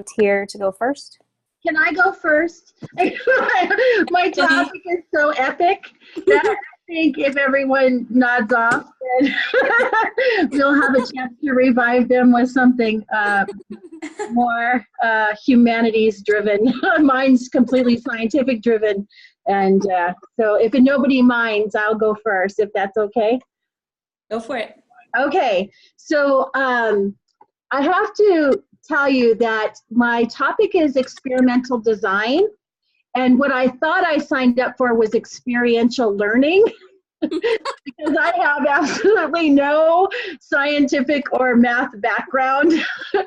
volunteer to go first? Can I go first? My topic is so epic that I think if everyone nods off, then we'll have a chance to revive them with something more humanities driven. Mine's completely scientific driven. And so if nobody minds, I'll go first, if that's okay. Go for it. Okay, so I have to tell you that my topic is experimental design, and what I thought I signed up for was experiential learning because I have absolutely no scientific or math background.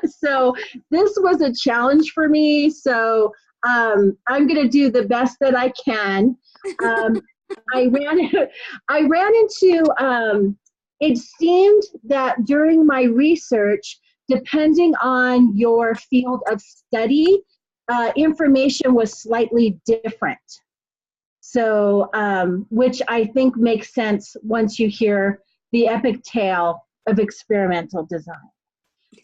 So this was a challenge for me, so I'm going to do the best that I can. I ran into, it seemed that during my research, depending on your field of study, information was slightly different. So, which I think makes sense once you hear the epic tale of experimental design.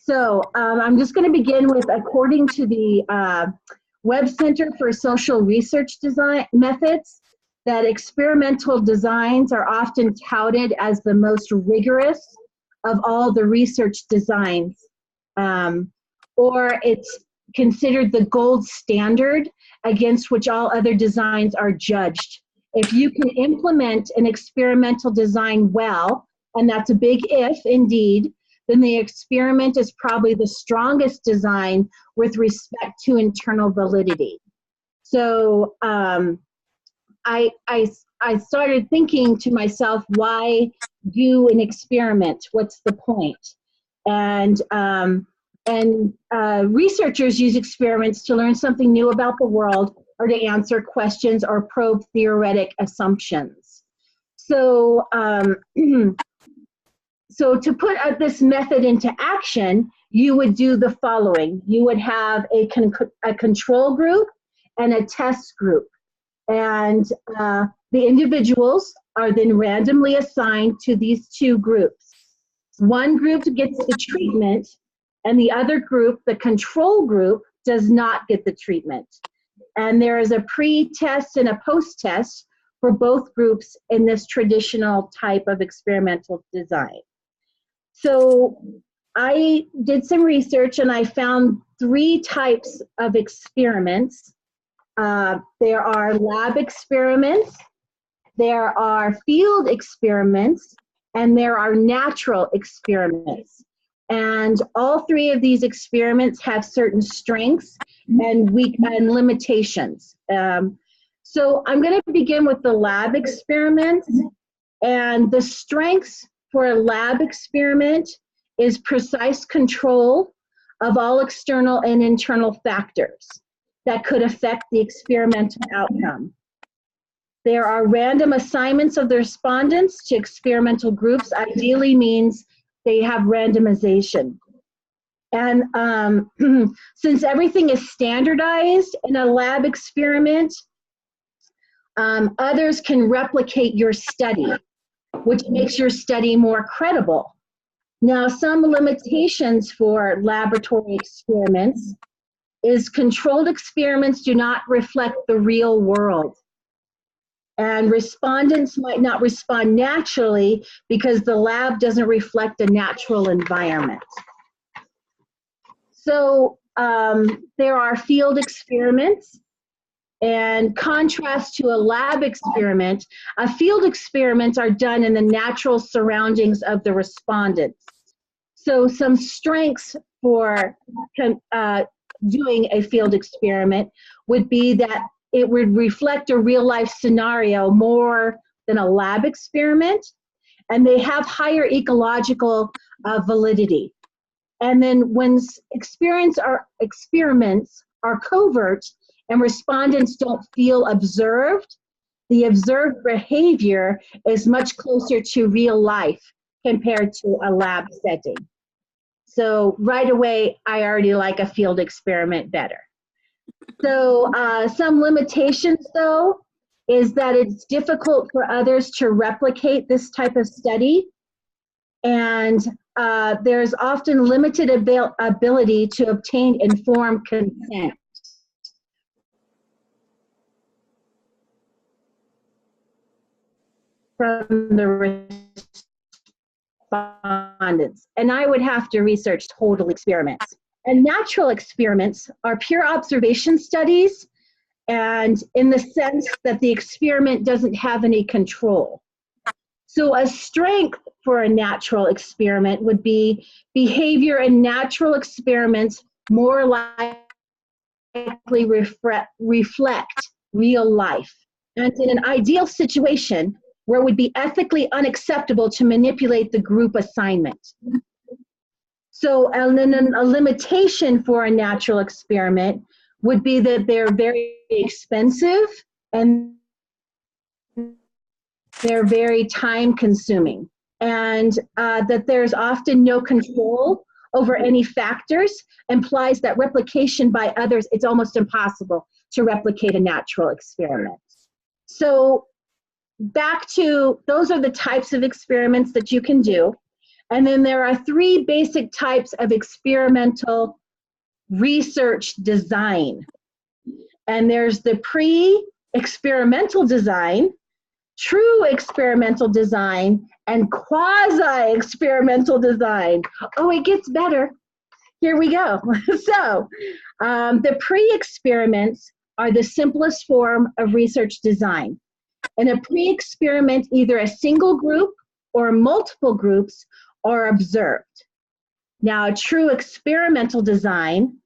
So I'm just going to begin with, according to the Web Center for Social Research Design Methods, that experimental designs are often touted as the most rigorous of all the research designs, or it's considered the gold standard against which all other designs are judged. If you can implement an experimental design well, and that's a big if indeed, then the experiment is probably the strongest design with respect to internal validity. So I started thinking to myself, why do an experiment? What's the point? And researchers use experiments to learn something new about the world, or to answer questions or probe theoretic assumptions. So, so to put this method into action, you would do the following. You would have a control group and a test group. And the individuals are then randomly assigned to these two groups. One group gets the treatment, and the other group, the control group, does not get the treatment. And there is a pre-test and a post-test for both groups in this traditional type of experimental design. So I did some research and I found 3 types of experiments. There are lab experiments, there are field experiments, and there are natural experiments. And all 3 of these experiments have certain strengths and limitations. So I'm going to begin with the lab experiments. And the strengths for a lab experiment is precise control of all external and internal factors that could affect the experimental outcome. There are random assignments of the respondents to experimental groups. Ideally means they have randomization. And since everything is standardized in a lab experiment, others can replicate your study, which makes your study more credible. Now, some limitations for laboratory experiments is controlled experiments do not reflect the real world. And respondents might not respond naturally because the lab doesn't reflect a natural environment. So there are field experiments. And contrast to a lab experiment, a field experiments are done in the natural surroundings of the respondents. So some strengths for doing a field experiment would be that it would reflect a real life scenario more than a lab experiment, and they have higher ecological validity. And then when experiments are covert and respondents don't feel observed, the observed behavior is much closer to real life compared to a lab setting. So right away, I already like a field experiment better. So some limitations though, is that it's difficult for others to replicate this type of study. And there's often limited ability to obtain informed consent. From the respondents, and I would have to research total experiments. And natural experiments are pure observation studies, and in the sense that the experiment doesn't have any control. So a strength for a natural experiment would be behavior in natural experiments more likely reflect real life. And in an ideal situation, where it would be ethically unacceptable to manipulate the group assignment. So a limitation for a natural experiment would be that they're very expensive and they're very time consuming, and that there's often no control over any factors implies that replication by others, it's almost impossible to replicate a natural experiment. So back to, those are the types of experiments that you can do. And then there are three basic types of experimental research design. And there's the pre-experimental design, true experimental design, and quasi-experimental design. Oh, it gets better. Here we go. So the pre-experiments are the simplest form of research design. In a pre-experiment, either a single group or multiple groups are observed. Now, a true experimental design,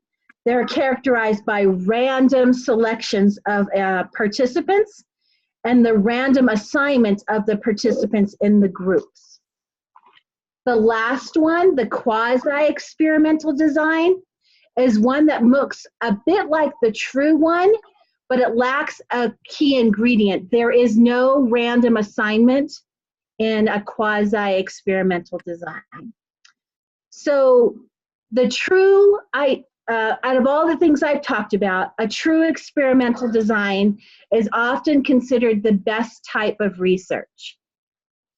they're characterized by random selections of participants and the random assignment of the participants in the groups. The last one, the quasi-experimental design, is one that looks a bit like the true one, but it lacks a key ingredient. There is no random assignment in a quasi-experimental design. So the true, out of all the things I've talked about, a true experimental design is often considered the best type of research.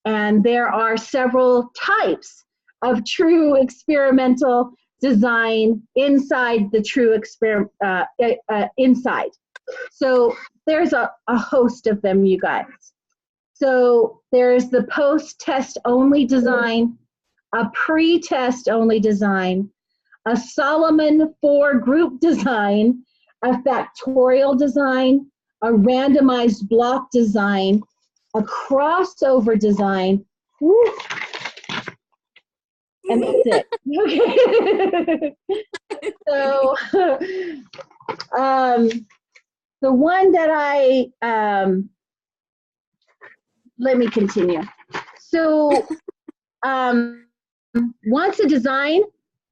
And there are several types of true experimental design inside the true experiment, inside. So there's a host of them, you guys. So there's the post-test only design, a pre-test only design, a Solomon 4 group design, a factorial design, a randomized block design, a crossover design, woo, and that's it. Okay. So the one that let me continue. So once a design,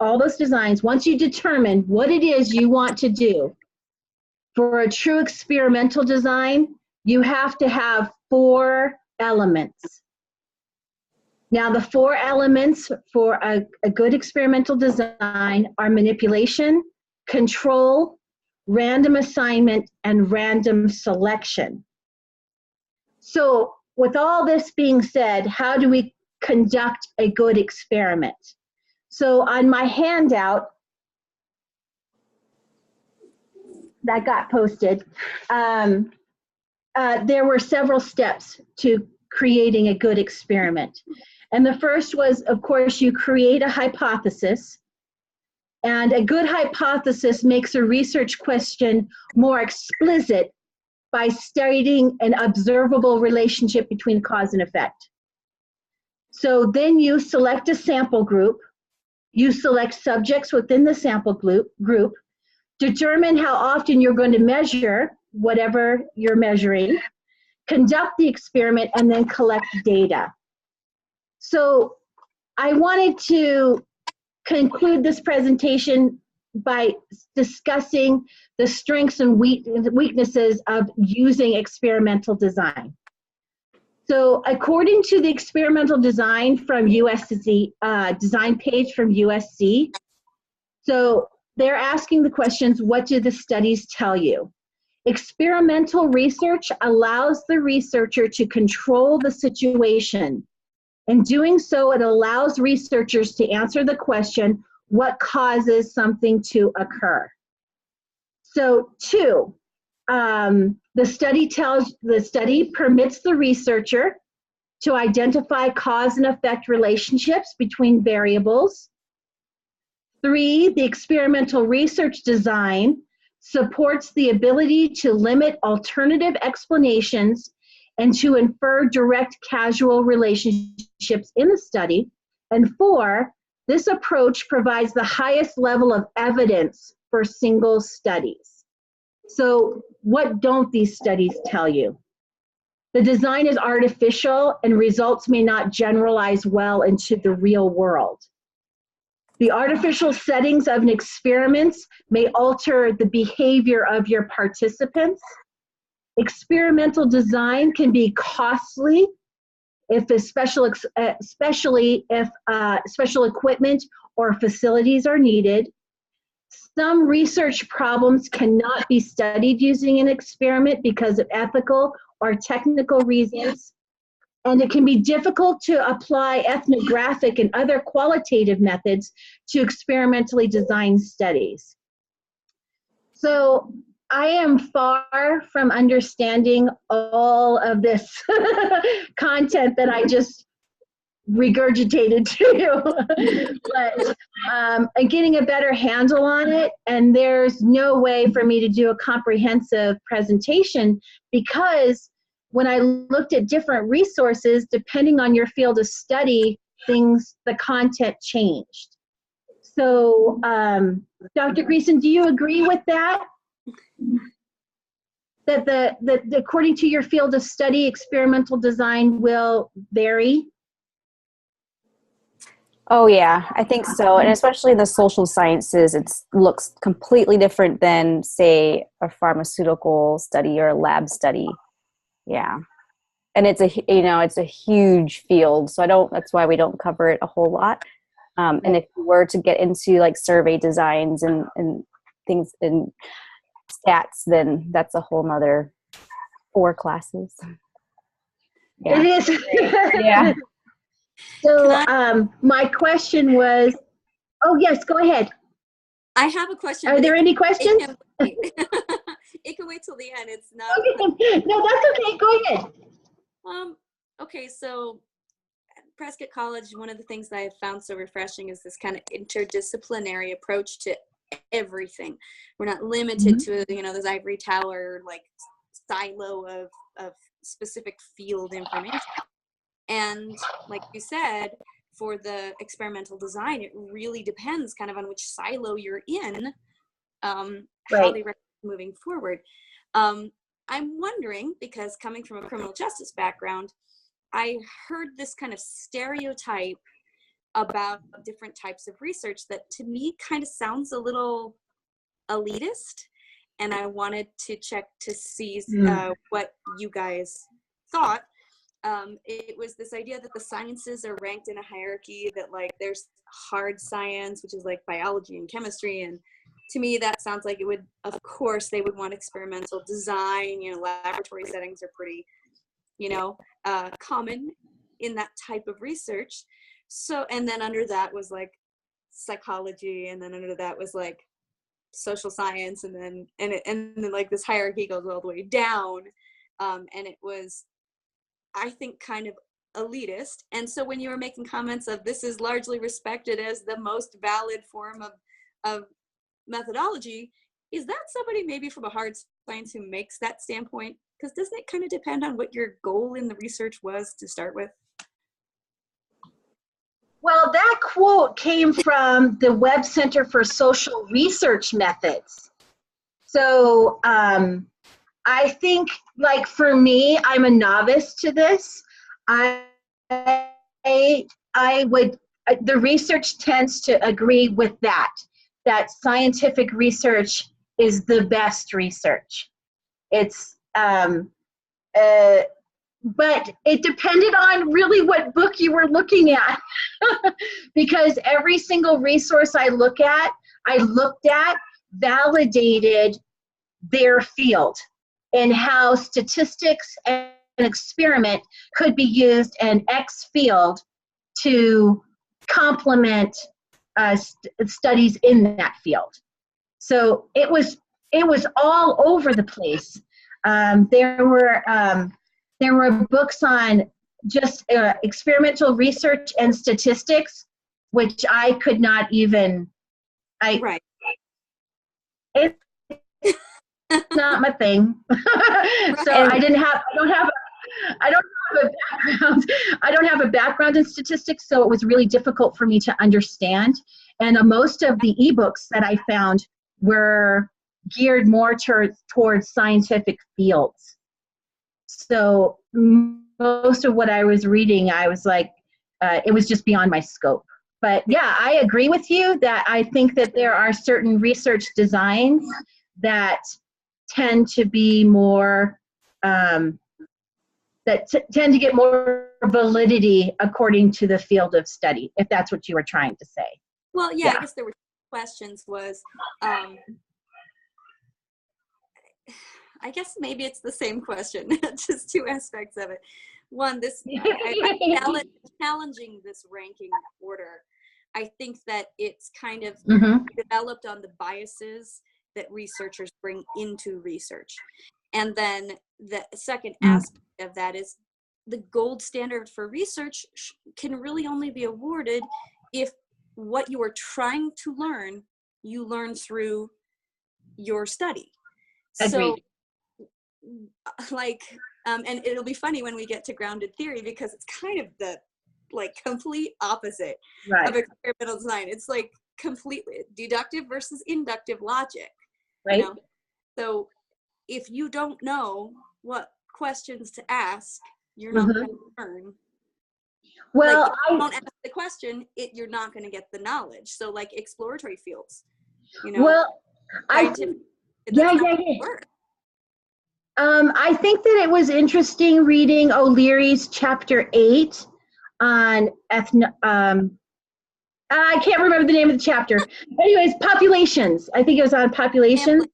all those designs, once you determine what it is you want to do, for a true experimental design, you have to have 4 elements. Now, the 4 elements for a good experimental design are manipulation, control, random assignment, and random selection. So with all this being said, how do we conduct a good experiment? So on my handout that got posted, there were several steps to creating a good experiment. And the first was, of course, you create a hypothesis. And a good hypothesis makes a research question more explicit by stating an observable relationship between cause and effect. So then you select a sample group, you select subjects within the sample group, determine how often you're going to measure whatever you're measuring, conduct the experiment, and then collect data. So I wanted to conclude this presentation by discussing the strengths and weaknesses of using experimental design. So according to the experimental design from USC, design page from USC, so they're asking the questions, what do the studies tell you? Experimental research allows the researcher to control the situation In doing so, it allows researchers to answer the question, what causes something to occur? So 2, the study permits the researcher to identify cause and effect relationships between variables. 3, the experimental research design supports the ability to limit alternative explanations and to infer direct causal relationships in the study. And 4, this approach provides the highest level of evidence for single studies. So what don't these studies tell you? The design is artificial and results may not generalize well into the real world. The artificial settings of an experiment may alter the behavior of your participants. Experimental design can be costly if especially if special equipment or facilities are needed. Some research problems cannot be studied using an experiment because of ethical or technical reasons. And it can be difficult to apply ethnographic and other qualitative methods to experimentally designed studies. So I am far from understanding all of this content that I just regurgitated to you, but I'm getting a better handle on it, and there's no way for me to do a comprehensive presentation because when I looked at different resources, depending on your field of study, the content changed. So, Dr. Greason, do you agree with that? That according to your field of study, experimental design will vary? Oh yeah, I think so. And especially in the social sciences, it looks completely different than, say, a pharmaceutical study or a lab study. Yeah. And it's a huge field. So that's why we don't cover it a whole lot. And if you were to get into like survey designs and things and stats, then that's a whole nother 4 classes. Yeah. It is. Yeah. So my question was, oh yes, go ahead. I have a question. Are there any questions? It can wait till the end. It's not. Okay. No, that's okay. Go ahead. Okay, so at Prescott College, one of the things that I have found so refreshing is this kind of interdisciplinary approach to everything. We're not limited to, this ivory tower, like silo of specific field information. And like you said, for the experimental design, it really depends kind of on which silo you're in, how they recommend moving forward. I'm wondering, because coming from a criminal justice background, I heard this kind of stereotype about different types of research that to me kind of sounds a little elitist, and I wanted to check to see what you guys thought. It was this idea that the sciences are ranked in a hierarchy, that like there's hard science, which is like biology and chemistry, and to me that sounds like it would, of course they would want experimental design, laboratory settings are pretty common in that type of research. So, and then under that was like psychology, and then under that was like social science, and then like this hierarchy goes all the way down, and it was, I think, kind of elitist. And so when you were making comments of this is largely respected as the most valid form of methodology, is that somebody maybe from a hard science who makes that standpoint? Because doesn't it kind of depend on what your goal in the research was to start with? Well, that quote came from the Webb Center for Social Research Methods. So I think, like for me, I'm a novice to this. The research tends to agree with that scientific research is the best research. It's, but it depended on really what book you were looking at, because every single resource I looked at validated their field and how statistics and experiment could be used in X field to complement studies in that field. So it was all over the place. There were books on just experimental research and statistics, which I could not even. Right. It's not my thing. So I don't have a background. I don't have a background in statistics, so it was really difficult for me to understand. And most of the ebooks that I found were geared more towards scientific fields. So most of what I was reading, I was like, it was just beyond my scope. But yeah, I agree with you that I think that there are certain research designs that tend to be more, tend to get more validity according to the field of study, if that's what you were trying to say. Well, yeah. I guess there were questions was, I guess maybe it's the same question, just two aspects of it. One, I'm challenging this ranking order. I think that it's kind of developed on the biases that researchers bring into research. And then the second aspect of that is the gold standard for research can really only be awarded if what you are trying to learn, you learn through your study. Agreed. So, and it'll be funny when we get to grounded theory, because it's kind of the complete opposite of experimental design. It's like completely deductive versus inductive logic. Right. You know? So if you don't know what questions to ask, you're not going to learn. Well, if you don't ask the question, you're not going to get the knowledge. So like exploratory fields, Well, I think that it was interesting reading O'Leary's chapter 8 on I can't remember the name of the chapter. Anyways, populations. I think it was on populations.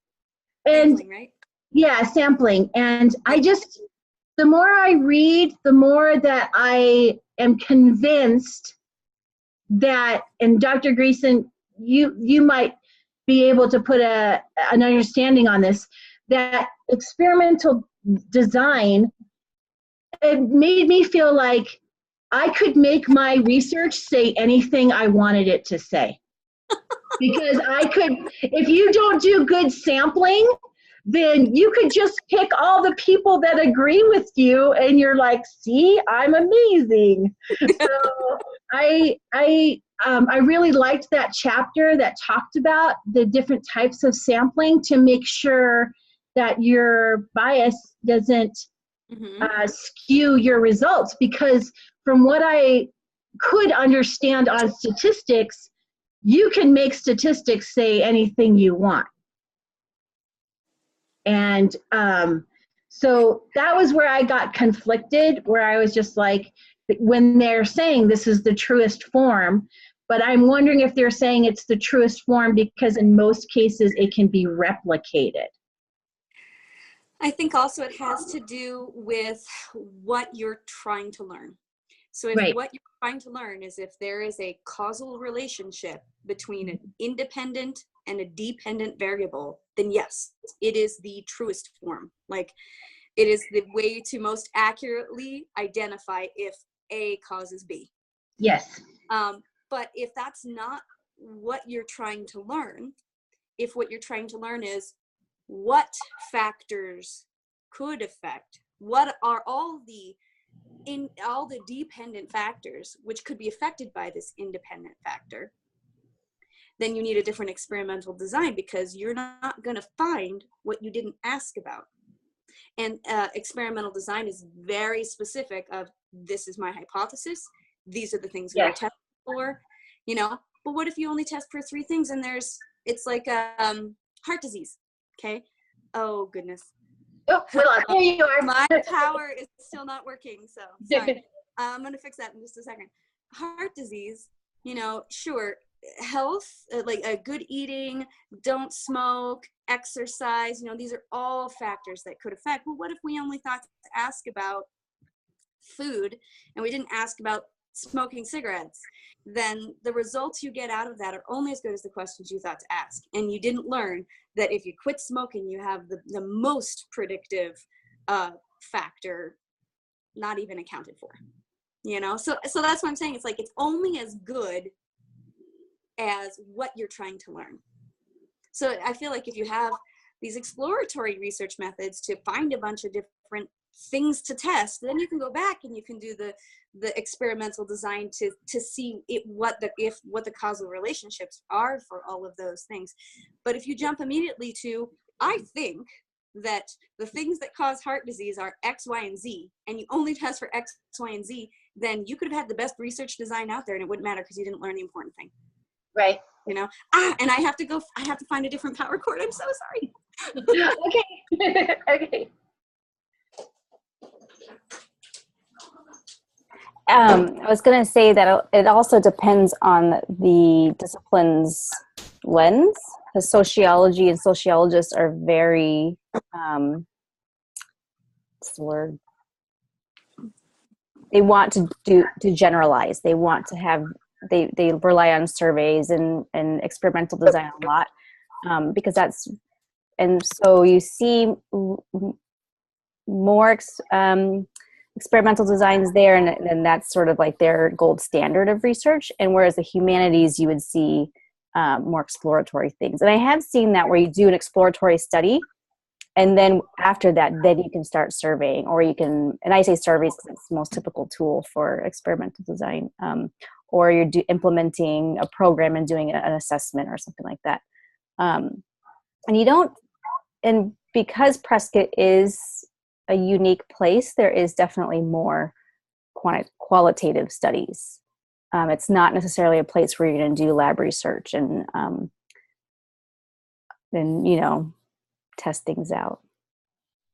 Sampling, right? Yeah, sampling. And the more I read, the more that I am convinced that, and Dr. Greason, you might be able to put an understanding on this, that experimental design, it made me feel like I could make my research say anything I wanted it to say. Because if you don't do good sampling, then you could just pick all the people that agree with you and you're like, see, I'm amazing. So I really liked that chapter that talked about the different types of sampling to make sure that your bias doesn't skew your results, because from what I could understand on statistics, you can make statistics say anything you want. And so that was where I got conflicted, where I was just like, when they're saying this is the truest form, but I'm wondering if they're saying it's the truest form because in most cases it can be replicated. I think also it has to do with what you're trying to learn. So if what you're trying to learn is if there is a causal relationship between an independent and a dependent variable, then yes, it is the truest form. Like, it is the way to most accurately identify if A causes B. Yes. But if that's not what you're trying to learn, if what you're trying to learn is what factors could affect, what are all the dependent factors which could be affected by this independent factor, then you need a different experimental design, because you're not going to find what you didn't ask about. And experimental design is very specific of, this is my hypothesis, these are the things we're testing for, but what if you only test for 3 things and it's like heart disease? Okay. Oh goodness. Oh, well, there you are. My power is still not working, so sorry. I'm going to fix that in just a second. Heart disease, sure, health, like good eating, don't smoke, exercise, these are all factors that could affect. Well, what if we only thought to ask about food and we didn't ask about smoking cigarettes, then the results you get out of that are only as good as the questions you thought to ask. And you didn't learn that if you quit smoking, you have the most predictive factor not even accounted for, you know? So that's what I'm saying. It's like, it's only as good as what you're trying to learn. So I feel like if you have these exploratory research methods to find a bunch of different things to test, then you can go back and you can do the experimental design to see what the causal relationships are for all of those things. But if you jump immediately to, I think that the things that cause heart disease are X, Y, and Z, and you only test for X, Y, and Z, then you could have had the best research design out there and it wouldn't matter because you didn't learn the important thing. Right. You know, and I have to find a different power cord. I'm so sorry. Okay. Okay. I was going to say that it also depends on the discipline's lens. The sociology and sociologists are very, what's the word? They want to generalize. They want to have, they rely on surveys and experimental design a lot, because that's, and so you see more experimental designs there, and that's sort of like their gold standard of research. And whereas the humanities, you would see more exploratory things. And I have seen that where you do an exploratory study, and then after that, then you can start surveying, or you can, and I say surveys because it's the most typical tool for experimental design, or you're implementing a program and doing an assessment or something like that. And you don't, and because Prescott is a unique place, there is definitely more qualitative studies. It's not necessarily a place where you're going to do lab research and you know, test things out.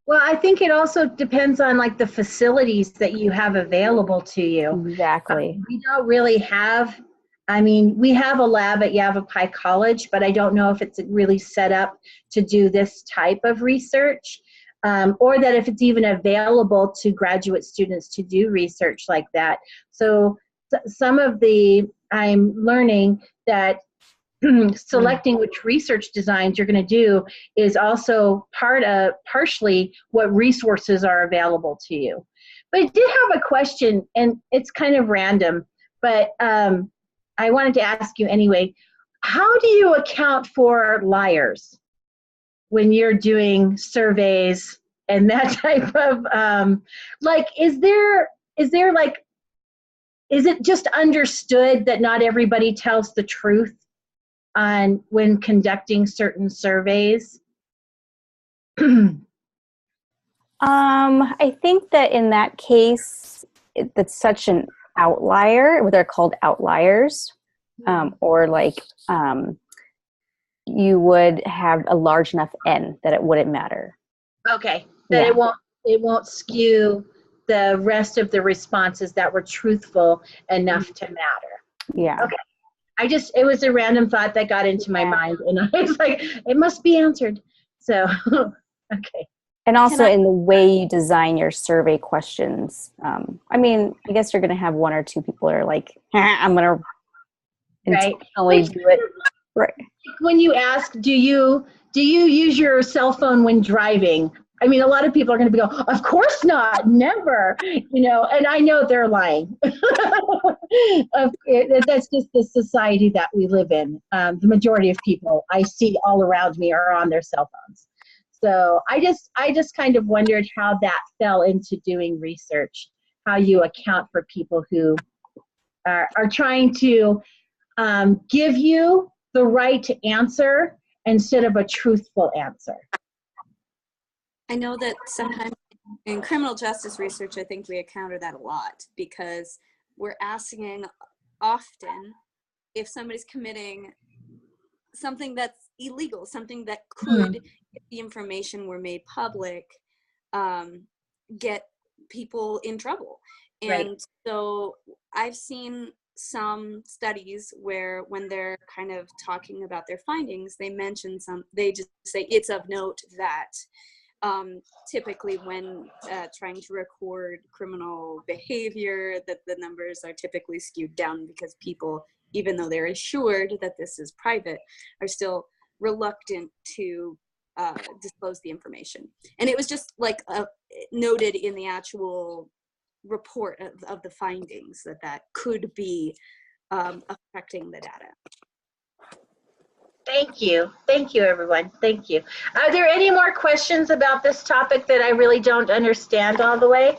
Well, I think it also depends on like the facilities that you have available to you. Exactly. We don't really have, I mean, we have a lab at Yavapai College, but I don't know if it's really set up to do this type of research, or that if it's even available to graduate students to do research like that. So some of I'm learning that selecting which research designs you're going to do is also partially what resources are available to you. But I did have a question, and it's kind of random, but I wanted to ask you anyway. How do you account for liars when you're doing surveys and that type of like, is it just understood that not everybody tells the truth on when conducting certain surveys? I think that in that case, that's such an outlier. They're called outliers, or like you would have a large enough N that it wouldn't matter. Okay, that it won't skew the rest of the responses that were truthful enough to matter. Yeah. Okay. It was a random thought that got into my mind, and I was like, it must be answered. So, okay. And also in the way you design your survey questions. I mean, I guess you're going to have one or two people that are like, I'm going to intentionally do it. Right. When you ask, do you use your cell phone when driving? I mean, a lot of people are going to be going, of course not, never, you know, and I know they're lying. That's just the society that we live in. The majority of people I see all around me are on their cell phones. So I just kind of wondered how that fell into doing research, how you account for people who are trying to give you the right to answer instead of a truthful answer. I know that sometimes in criminal justice research, I think we encounter that a lot because we're asking often if somebody's committing something that's illegal, something that could, if the information were made public, get people in trouble. And so I've seen some studies where when they're kind of talking about their findings, they mention they just say it's of note that Typically when trying to record criminal behavior, that the numbers are typically skewed down because people, even though they're assured that this is private, are still reluctant to disclose the information. And it was just like noted in the actual report of the findings that could be affecting the data. Thank you. Thank you, everyone. Thank you. Are there any more questions about this topic that I really don't understand all the way?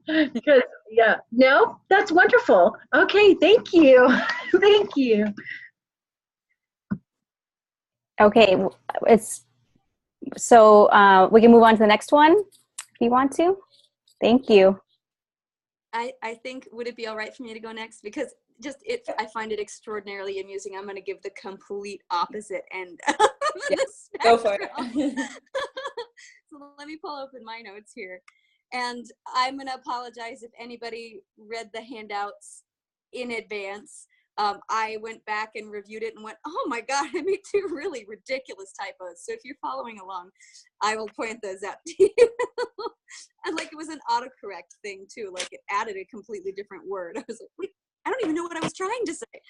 Because, yeah, no, that's wonderful. Okay, thank you. Thank you. Okay, it's so we can move on to the next one if you want to. Thank you. I think, would it be all right for me to go next? Because I find it extraordinarily amusing. I'm going to give the complete opposite end of the spectrum. Go for it. So let me pull open my notes here. And I'm going to apologize if anybody read the handouts in advance. I went back and reviewed it and went, oh my God, I made 2 really ridiculous typos. So if you're following along, I will point those out to you. And like, it was an autocorrect thing too. Like, it added a completely different word. I was like, wait, I don't even know what I was trying to say.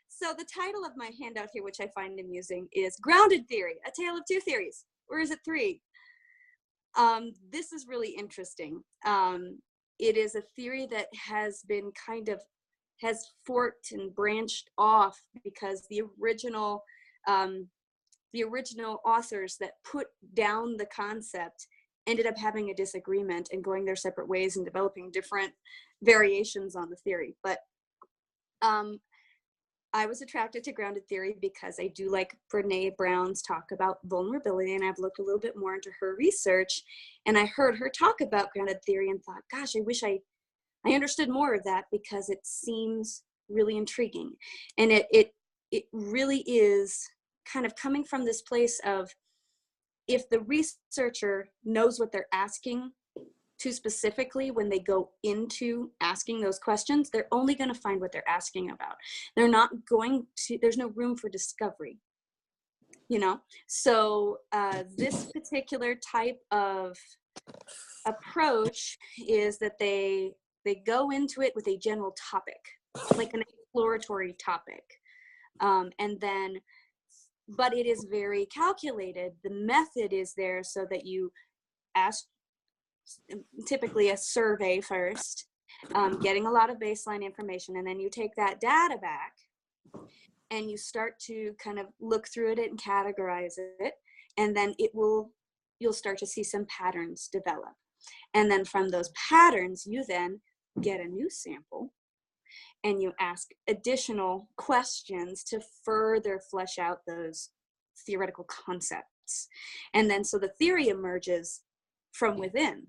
So the title of my handout here, which I find amusing, is Grounded Theory, A Tale of Two Theories. Or is it 3? This is really interesting. It is a theory that has been has forked and branched off because the original authors that put down the concept ended up having a disagreement and going their separate ways and developing different variations on the theory. But I was attracted to grounded theory because I do like Brené Brown's talk about vulnerability, and I've looked a little bit more into her research, and I heard her talk about grounded theory and thought, gosh, I wish I understood more of that, because it seems really intriguing. And it really is kind of coming from this place of, if the researcher knows what they're asking too specifically when they go into asking those questions, they're only going to find what they're asking about. They're not going to, there's no room for discovery, you know? So this particular type of approach is that they go into it with a general topic, like an exploratory topic. And then, but it is very calculated. The method is there so that you ask typically a survey first, getting a lot of baseline information, and then you take that data back and you start to kind of look through it and categorize it, and then you'll start to see some patterns develop. And then from those patterns, you then get a new sample and you ask additional questions to further flesh out those theoretical concepts. And then so the theory emerges from within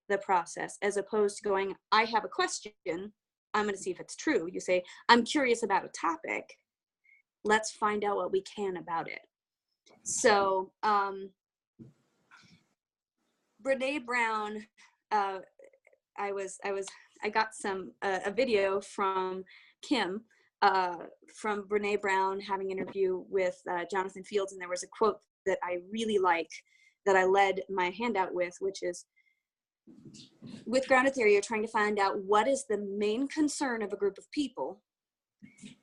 the process, as opposed to going, I have a question, I'm going to see if it's true. You say, I'm curious about a topic, let's find out what we can about it. So Brené Brown, I got a video from Kim from Brené Brown having an interview with Jonathan Fields, and there was a quote that I really like that I led my handout with, which is, with grounded theory, you're trying to find out what is the main concern of a group of people.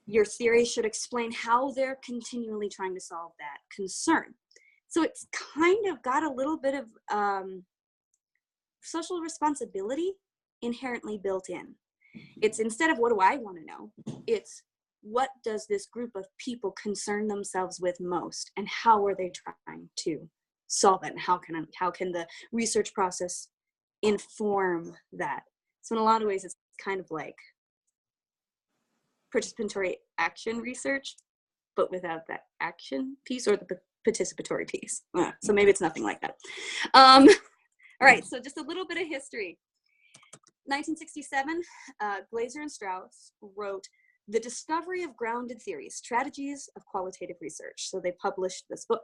Your theory should explain how they're continually trying to solve that concern. So it's kind of got a little bit of social responsibility inherently built in. It's, instead of what do I want to know, it's what does this group of people concern themselves with most, and how are they trying to solve it, and how can the research process inform that. So in a lot of ways, it's kind of like participatory action research, but without that action piece or the participatory piece. So maybe it's nothing like that. All right, so just a little bit of history. 1967, Glaser and Strauss wrote The Discovery of Grounded Theory, Strategies of Qualitative Research. So they published this book.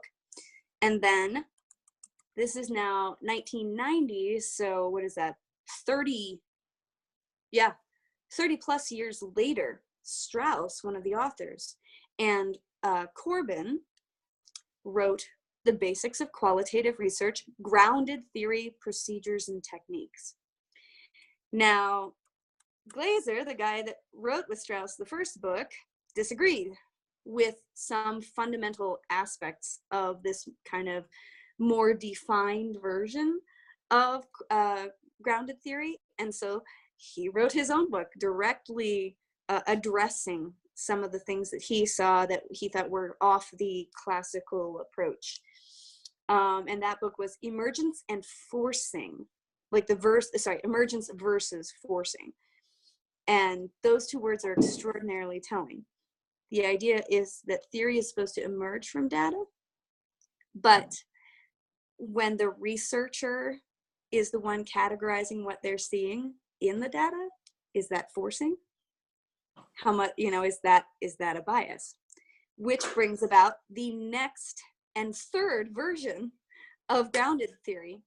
And then this is now 1990, so what is that, 30 plus years later, Strauss, one of the authors, and Corbin wrote The Basics of Qualitative Research, Grounded Theory, Procedures, and Techniques. Now, Glaser, the guy that wrote with Strauss the first book, disagreed with some fundamental aspects of this kind of more defined version of grounded theory. And so he wrote his own book directly addressing some of the things that he saw that he thought were off the classical approach. And that book was Emergence and Forcing, like emergence versus forcing. And those two words are extraordinarily telling. The idea is that theory is supposed to emerge from data, but when the researcher is the one categorizing what they're seeing in the data, is that forcing? How much, is that a bias? Which brings about the next and third version of grounded theory,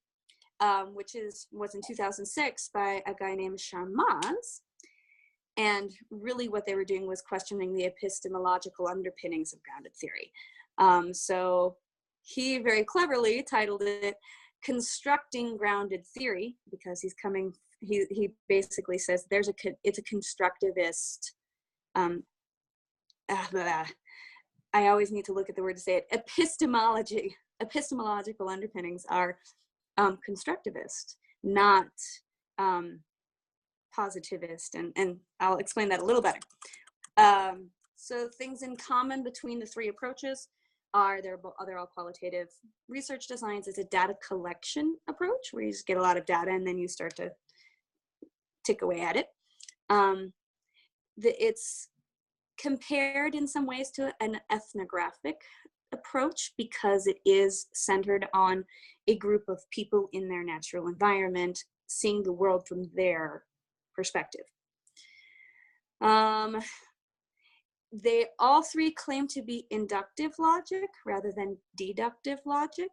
which was in 2006 by a guy named Shamaz. And really what they were doing was questioning the epistemological underpinnings of grounded theory. So he very cleverly titled it Constructing Grounded Theory, because he basically says it's a constructivist, I always need to look at the word to say it, epistemological underpinnings are constructivist, not positivist, and I'll explain that a little better. So things in common between the three approaches are they're all qualitative research designs. It's a data collection approach where you just get a lot of data and then you start to tick away at it. It's compared in some ways to an ethnographic approach because it is centered on a group of people in their natural environment, seeing the world from their perspective. They all three claim to be inductive logic rather than deductive logic.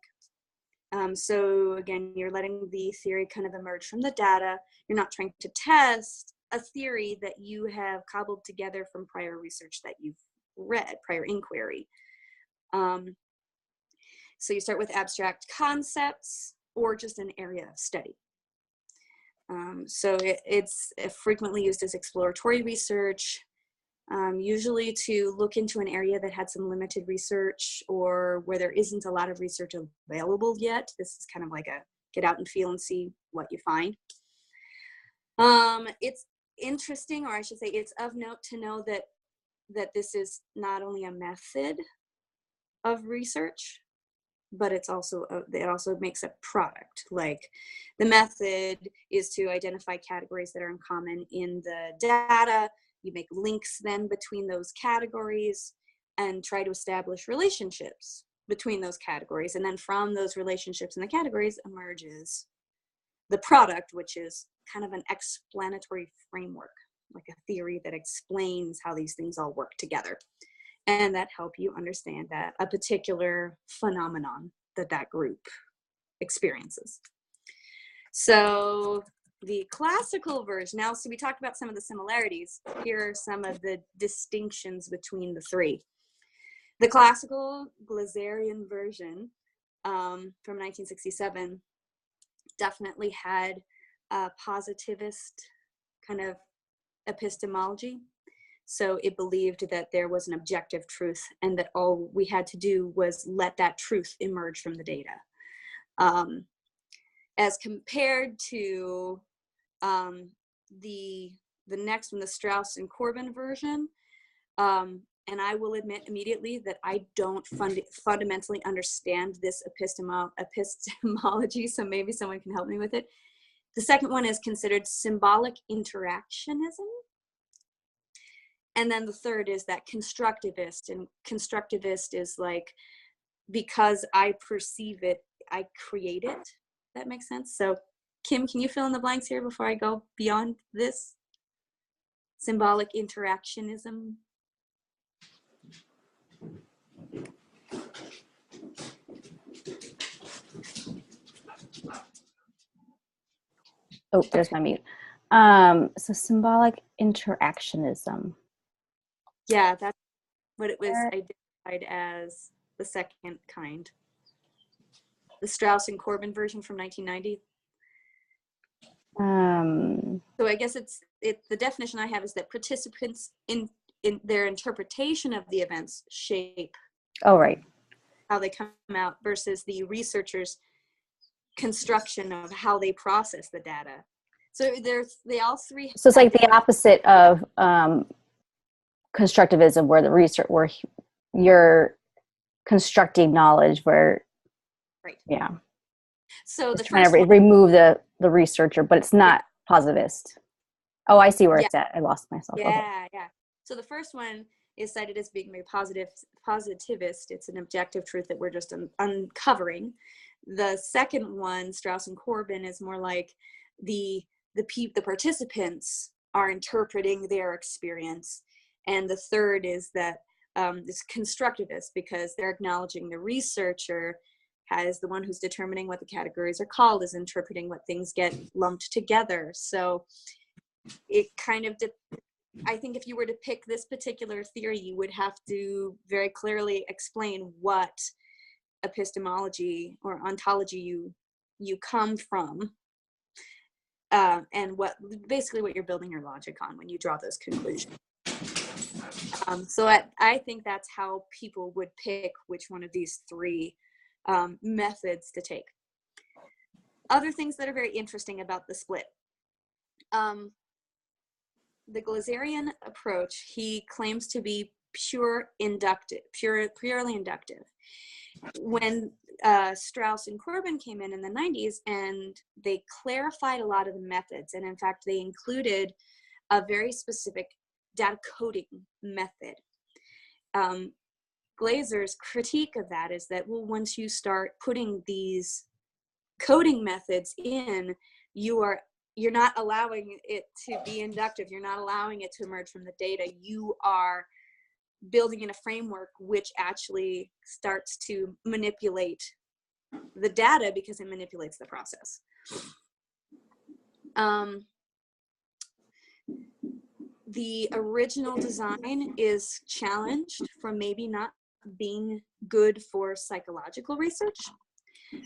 So again, you're letting the theory kind of emerge from the data. You're not trying to test a theory that you have cobbled together from prior research that you've read, prior inquiry. So you start with abstract concepts or just an area of study. So it's frequently used as exploratory research, usually to look into an area that had some limited research or where there isn't a lot of research available yet. This is kind of like a get out and feel and see what you find. It's interesting, or I should say it's of note to know that this is not only a method of research, but it also makes a product. Like the method is to identify categories that are in common in the data. You make links then between those categories and try to establish relationships between those categories. And then from those relationships and the categories emerges the product, which is kind of an explanatory framework, like a theory that explains how these things all work together. And that help you understand that a particular phenomenon that group experiences. So the classical version, now, so we talked about some of the similarities. Here are some of the distinctions between the three. The classical Glaserian version from 1967 definitely had a positivist kind of epistemology. So it believed that there was an objective truth and that all we had to do was let that truth emerge from the data. As compared to the next one, the Strauss and Corbin version, and I will admit immediately that I don't fundamentally understand this epistemology, so maybe someone can help me with it. The second one is considered symbolic interactionism. And then the third is that constructivist, and constructivist is like, because I perceive it, I create it. That makes sense? So Kim, can you fill in the blanks here before I go beyond this? Symbolic interactionism. Oh, there's my mute. So symbolic interactionism. Yeah, that's what it was classified as the second kind. The Strauss and Corbin version from 1990. So I guess the definition I have is that participants in their interpretation of the events shape right. how they come out versus the researchers' construction of how they process the data. So they all three. So it's like the opposite of constructivism, where the research, where you're constructing knowledge, where right. Yeah. So it's the trying first to one, remove the researcher, but it's not positivist. Oh, I see where it's at. I lost myself. Yeah, Okay. yeah. So the first one is cited as being very positivist. It's an objective truth that we're just uncovering. The second one, Strauss and Corbin, is more like the participants are interpreting their experience. And the third is that is constructivist, because they're acknowledging the researcher as the one who's determining what the categories are called, is interpreting what things get lumped together. So it kind of, I think if you were to pick this particular theory, you would have to very clearly explain what epistemology or ontology you come from, and basically what you're building your logic on when you draw those conclusions. So I think that's how people would pick which one of these three methods to take. Other things that are very interesting about the split. The Glazerian approach, he claims to be purely inductive. When Strauss and Corbin came in the 90s, and they clarified a lot of the methods, and in fact they included a very specific data coding method. Glazer's critique of that is that, well, once you start putting these coding methods in, you're not allowing it to be inductive. You're not allowing it to emerge from the data. You are building in a framework which actually starts to manipulate the data because it manipulates the process. The original design is challenged from maybe not being good for psychological research.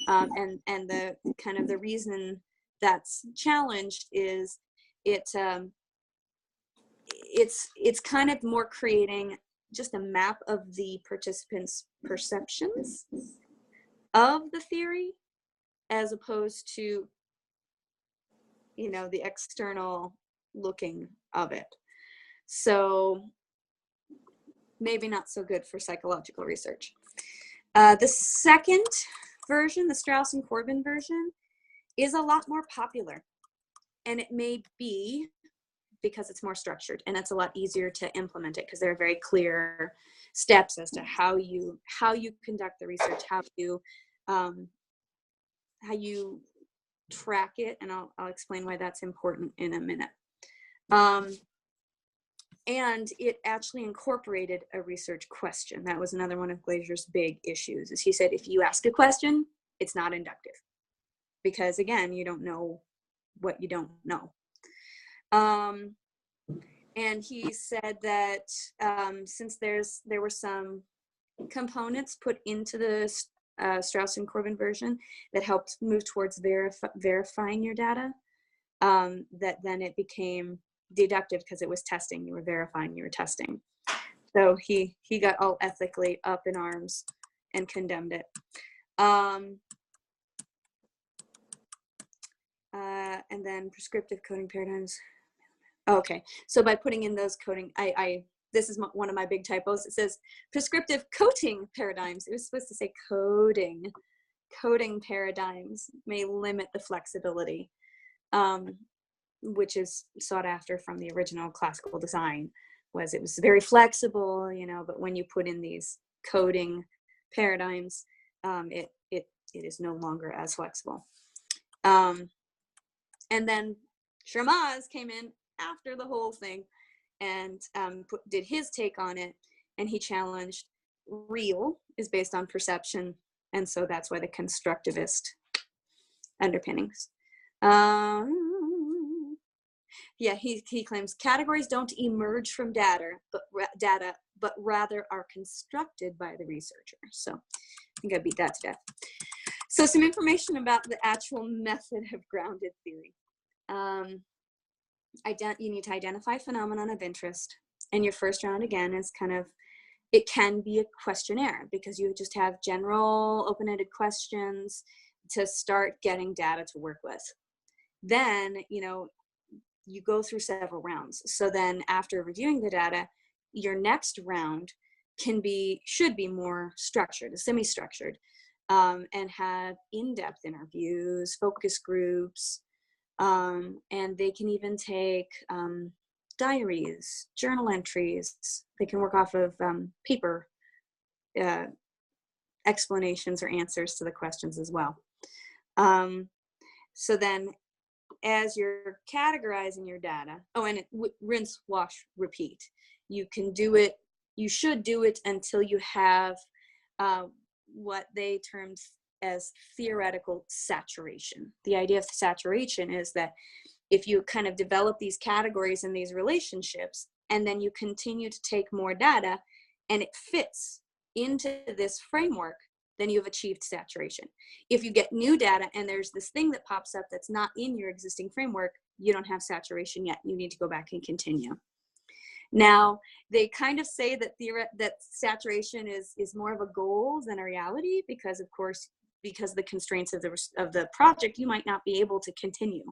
And the kind of the reason that's challenged is it's kind of more creating just a map of the participants' perceptions of the theory, as opposed to, the external looking of it. So maybe not so good for psychological research. The second version, the Strauss and Corbin version, is a lot more popular, and it may be because it's more structured and it's a lot easier to implement it, because there are very clear steps as to how you conduct the research, how you track it, and I'll explain why that's important in a minute. And it actually incorporated a research question. That was another one of Glazer's big issues, is he said, if you ask a question, it's not inductive, because again, you don't know what you don't know. And he said that since there were some components put into the Strauss and Corbin version that helped move towards verifying your data, that then it became deductive, because it was testing. You were verifying, you were testing. So he got all ethically up in arms and condemned it. And then prescriptive coding paradigms. Okay, so by putting in those coding, this is one of my big typos. It says prescriptive coating paradigms. It was supposed to say coding. Coding paradigms may limit the flexibility, which is sought after from the original classical design. It was very flexible, but when you put in these coding paradigms, it is no longer as flexible. And then Shermaz came in after the whole thing and did his take on it, and he challenged real is based on perception, and so that's why the constructivist underpinnings. Yeah, he claims categories don't emerge from data, but rather are constructed by the researcher. So I think I beat that to death. So some information about the actual method of grounded theory. You need to identify phenomenon of interest. And your first round, again, is kind of, it can be a questionnaire because you just have general open-ended questions to start getting data to work with. Then, you go through several rounds. So then after reviewing the data, your next round should be more structured, semi-structured, and have in-depth interviews, focus groups, and they can even take diaries, journal entries. They can work off of paper explanations or answers to the questions as well. So then as you're categorizing your data, and rinse, wash, repeat. You should do it until you have what they term as theoretical saturation. The idea of saturation is that if you kind of develop these categories and these relationships, and then you continue to take more data and it fits into this framework, then you've achieved saturation. If you get new data and there's this thing that pops up that's not in your existing framework, you don't have saturation yet. You need to go back and continue. Now, they kind of say that that saturation is more of a goal than a reality because, of course, because of the constraints of the project, you might not be able to continue.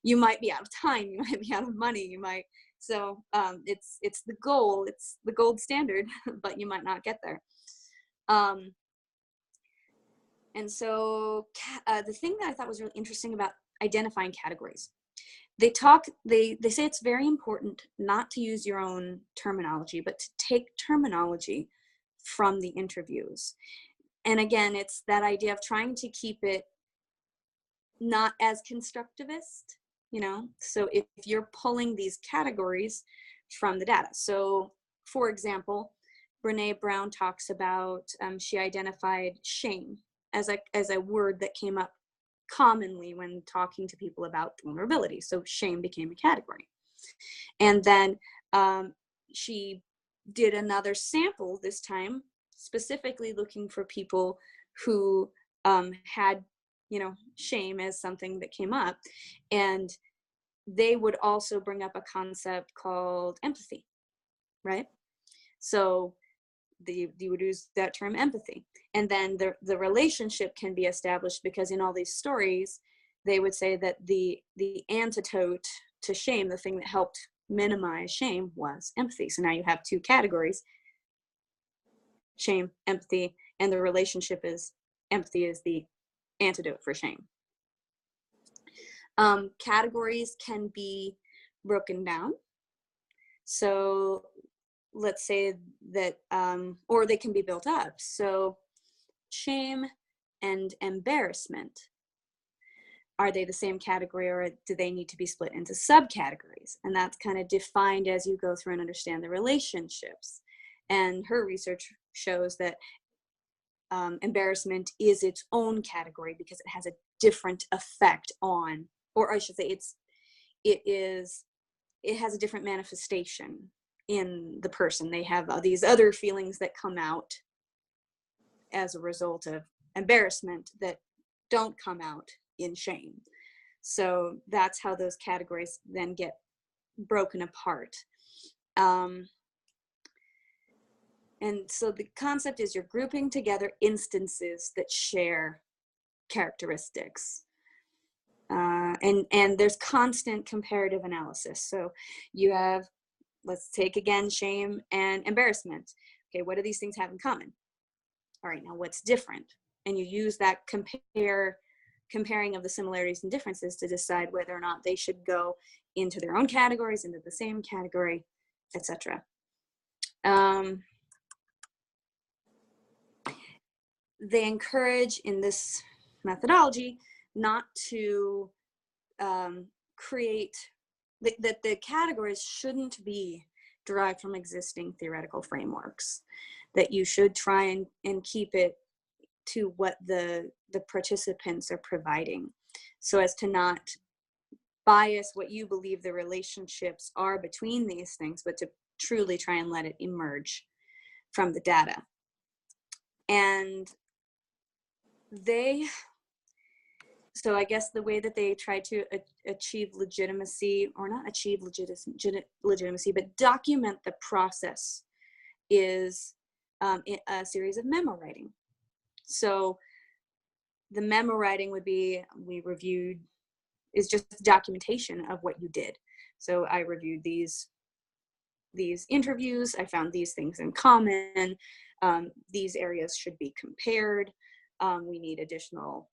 You might be out of time. You might be out of money. It's the goal. It's the gold standard, but you might not get there. And so the thing that I thought was really interesting about identifying categories, they say it's very important not to use your own terminology, but to take terminology from the interviews. And again, it's that idea of trying to keep it not as constructivist, so if you're pulling these categories from the data. So for example, Brene Brown talks about, she identified shame as a word that came up commonly when talking to people about vulnerability. So shame became a category. And then she did another sample this time, specifically looking for people who had, shame as something that came up. And they would also bring up a concept called empathy, right? So you would use that term empathy. And then the relationship can be established because in all these stories, they would say that the antidote to shame, the thing that helped minimize shame, was empathy. So now you have two categories, shame, empathy, and the relationship is empathy is the antidote for shame. Categories can be broken down. So let's say that, or they can be built up. So shame and embarrassment, are they the same category, or do they need to be split into subcategories? And that's kind of defined as you go through and understand the relationships. And her research shows that embarrassment is its own category because it has a different effect on, or I should say it has a different manifestation in the person. They have these other feelings that come out as a result of embarrassment that don't come out in shame. So that's how those categories then get broken apart. And so the concept is you're grouping together instances that share characteristics. And there's constant comparative analysis. So you have, let's take again, shame and embarrassment. Okay, what do these things have in common? All right, now what's different? And you use that comparing of the similarities and differences to decide whether or not they should go into their own categories, into the same category, etc. They encourage in this methodology not to create, that the categories shouldn't be derived from existing theoretical frameworks, that you should try and keep it to what the participants are providing, so as to not bias what you believe the relationships are between these things, but to truly try and let it emerge from the data. And so I guess the way that they try to achieve legitimacy, or not achieve legitimacy, but document the process, is a series of memo writing. So the memo writing would be, is just documentation of what you did. So I reviewed these interviews, I found these things in common, these areas should be compared, we need additional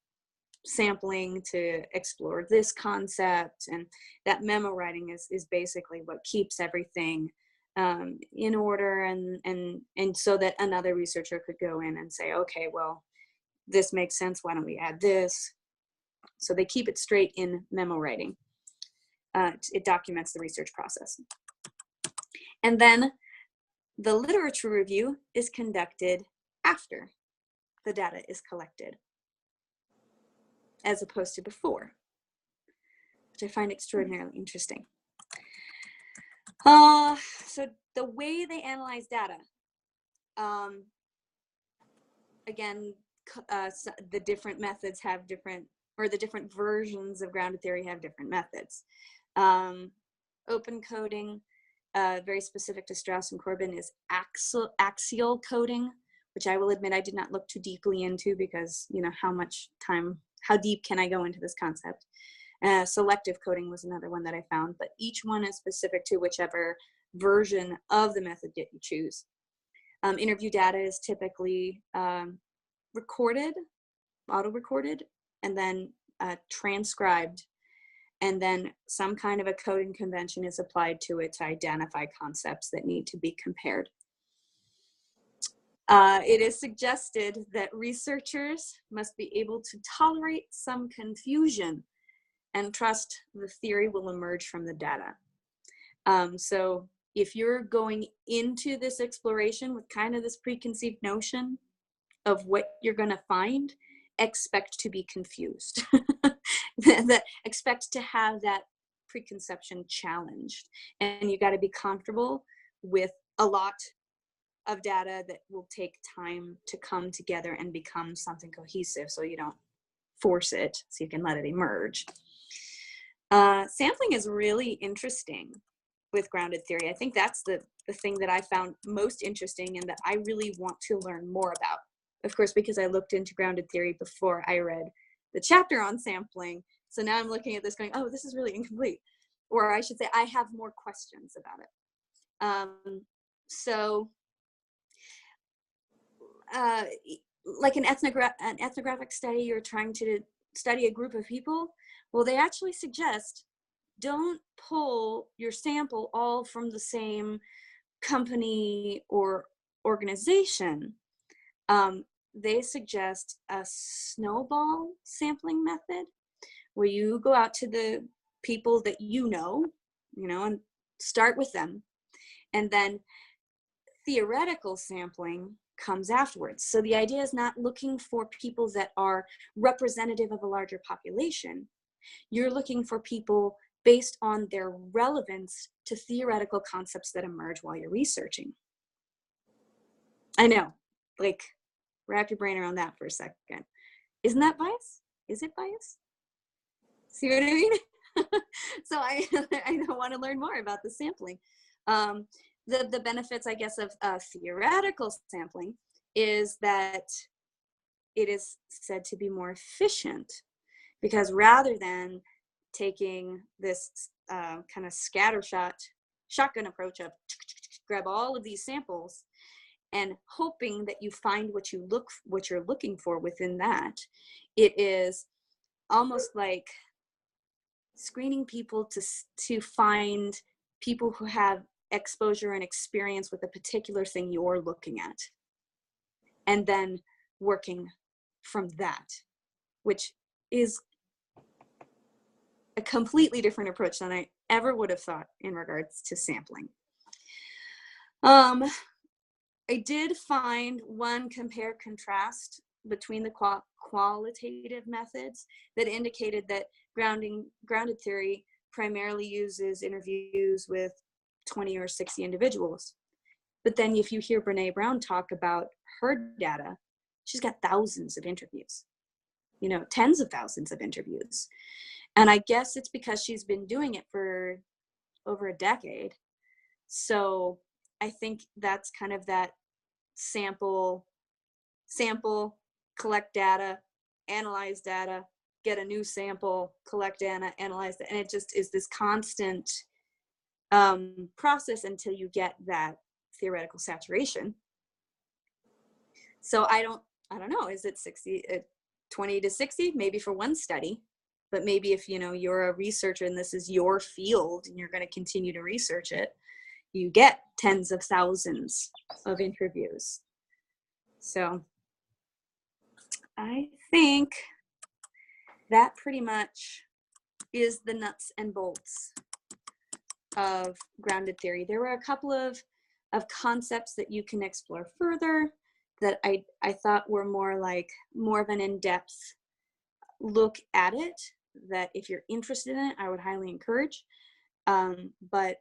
sampling to explore this concept. And that memo writing is basically what keeps everything in order, and so that another researcher could go in and say, okay, well, this makes sense, why don't we add this? So they keep it straight in memo writing. It documents the research process. And then the literature review is conducted after the data is collected, as opposed to before, which I find extraordinarily interesting. So the way they analyze data, again, the different methods have different, or the different versions of grounded theory have different methods. Open coding, very specific to Strauss and Corbin, is axial coding, which I will admit I did not look too deeply into, because, you know, how deep can I go into this concept? Selective coding was another one that I found, but each one is specific to whichever version of the method that you choose. Interview data is typically recorded, auto-recorded, and then transcribed, and then some kind of a coding convention is applied to it to identify concepts that need to be compared. It is suggested that researchers must be able to tolerate some confusion and trust the theory will emerge from the data. So if you're going into this exploration with kind of this preconceived notion of what you're going to find, expect to be confused. Expect to have that preconception challenged. And you got to be comfortable with a lot of data that will take time to come together and become something cohesive, so you don't force it, so you can let it emerge. Sampling is really interesting with grounded theory. I think that's the thing that I found most interesting and that I really want to learn more about. Of course, because I looked into grounded theory before I read the chapter on sampling. So now I'm looking at this going, oh, this is really incomplete. Or I should say, I have more questions about it. Like an ethnographic study, you're trying to study a group of people. Well, they actually suggest don't pull your sample all from the same company or organization. They suggest a snowball sampling method, where you go out to the people that you know, and start with them. And then theoretical sampling comes afterwards. So the idea is not looking for people that are representative of a larger population. You're looking for people based on their relevance to theoretical concepts that emerge while you're researching. I know, like, wrap your brain around that for a second. Isn't that bias? Is it bias? See what I mean? So I want to learn more about the sampling. The benefits, I guess, of theoretical sampling is that it is said to be more efficient, because rather than taking this kind of shotgun approach of grab all of these samples and hoping that you find what you're looking for within that, it is almost like screening people to find people who have exposure and experience with a particular thing you're looking at, and then working from that, which is a completely different approach than I ever would have thought in regards to sampling. I did find one compare contrast between the qualitative methods that indicated that grounded theory primarily uses interviews with 20 or 60 individuals. But then if you hear Brene Brown talk about her data, she's got thousands of interviews, tens of thousands of interviews. And I guess it's because she's been doing it for over a decade. So I think that's kind of that sample, collect data, analyze data, get a new sample, collect data, analyze it. And it just is this constant process until you get that theoretical saturation. So I don't know, is it 20 to 60, maybe for one study, but maybe if, you're a researcher and this is your field and you're going to continue to research it, you get tens of thousands of interviews. So I think that pretty much is the nuts and bolts of grounded theory. There were a couple of concepts that you can explore further that I thought were more of an in-depth look at it, that if you're interested in it, I would highly encourage. But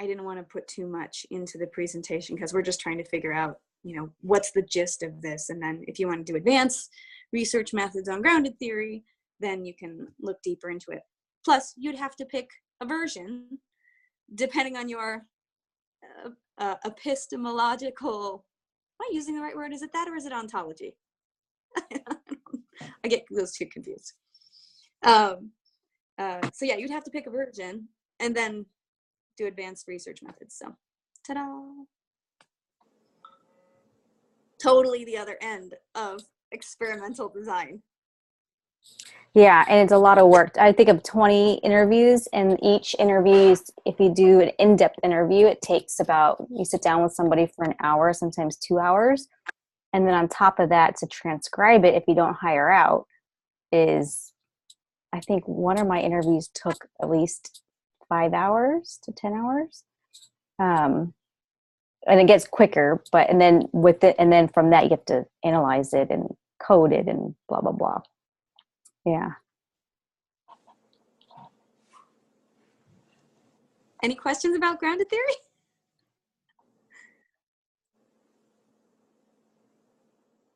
I didn't want to put too much into the presentation because we're just trying to figure out, what's the gist of this. And then if you want to do advanced research methods on grounded theory, then you can look deeper into it. Plus, you'd have to pick a version depending on your epistemological, am I using the right word? Is it that or is it ontology? I get those two confused. So yeah, you'd have to pick a version and then do advanced research methods. So, ta-da! Totally the other end of experimental design. Yeah, and it's a lot of work. I think of 20 interviews, and each interview, if you do an in-depth interview, it takes you sit down with somebody for an hour, sometimes 2 hours. And then on top of that, to transcribe it, if you don't hire out, I think one of my interviews took at least 5 hours to 10 hours. And it gets quicker, and then from that, you have to analyze it and code it and blah, blah, blah. Yeah. Any questions about grounded theory?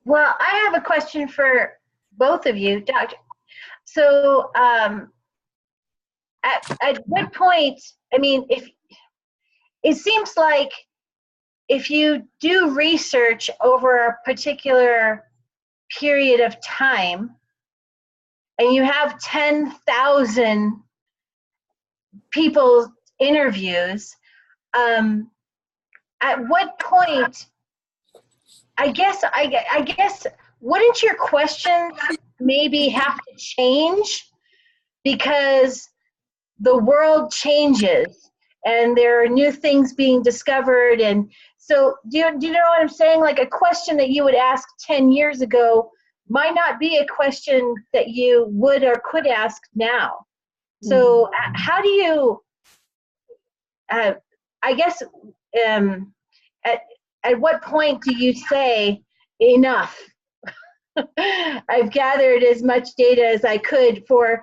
Well, I have a question for both of you, Dr. So, at what point, if it seems like if you do research over a particular period of time and you have 10,000 people's interviews, at what point, I guess, wouldn't your questions maybe have to change because the world changes and there are new things being discovered? And so do you know what I'm saying? Like a question that you would ask 10 years ago might not be a question that you would or could ask now. So how do you, I guess, at what point do you say enough? I've gathered as much data as I could for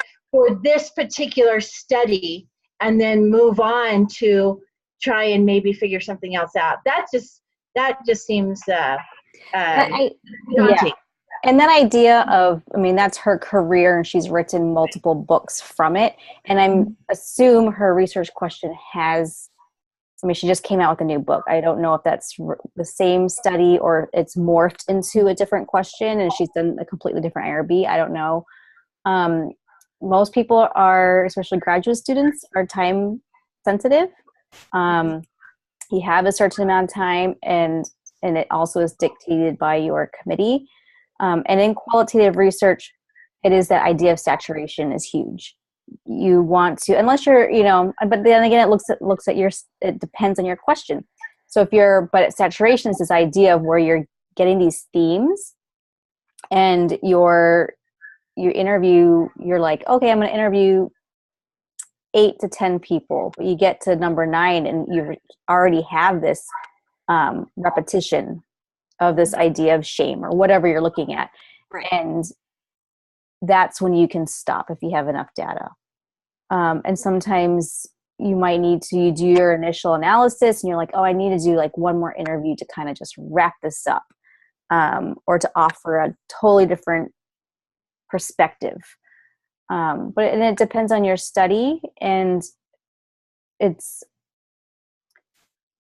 this particular study, and then move on to try and maybe figure something else out. That just seems daunting. Yeah. And that idea of, that's her career, and she's written multiple books from it. And I assume her research question she just came out with a new book. I don't know if that's the same study or it's morphed into a different question and she's done a completely different IRB. I don't know. Most people are, especially graduate students, are time sensitive. You have a certain amount of time, and it also is dictated by your committee. And in qualitative research, it is that idea of saturation is huge. You want to, unless you're, but then again, it depends on your question. So but saturation is this idea of where you're getting these themes, and you interview, you're like, okay, I'm going to interview 8 to 10 people, but you get to number 9 and you already have this repetition of this idea of shame or whatever you're looking at. Right. And that's when you can stop if you have enough data. And sometimes you might need to do your initial analysis and you're like, oh, I need to do like one more interview to kind of just wrap this up, or to offer a totally different perspective. But and it depends on your study, and it's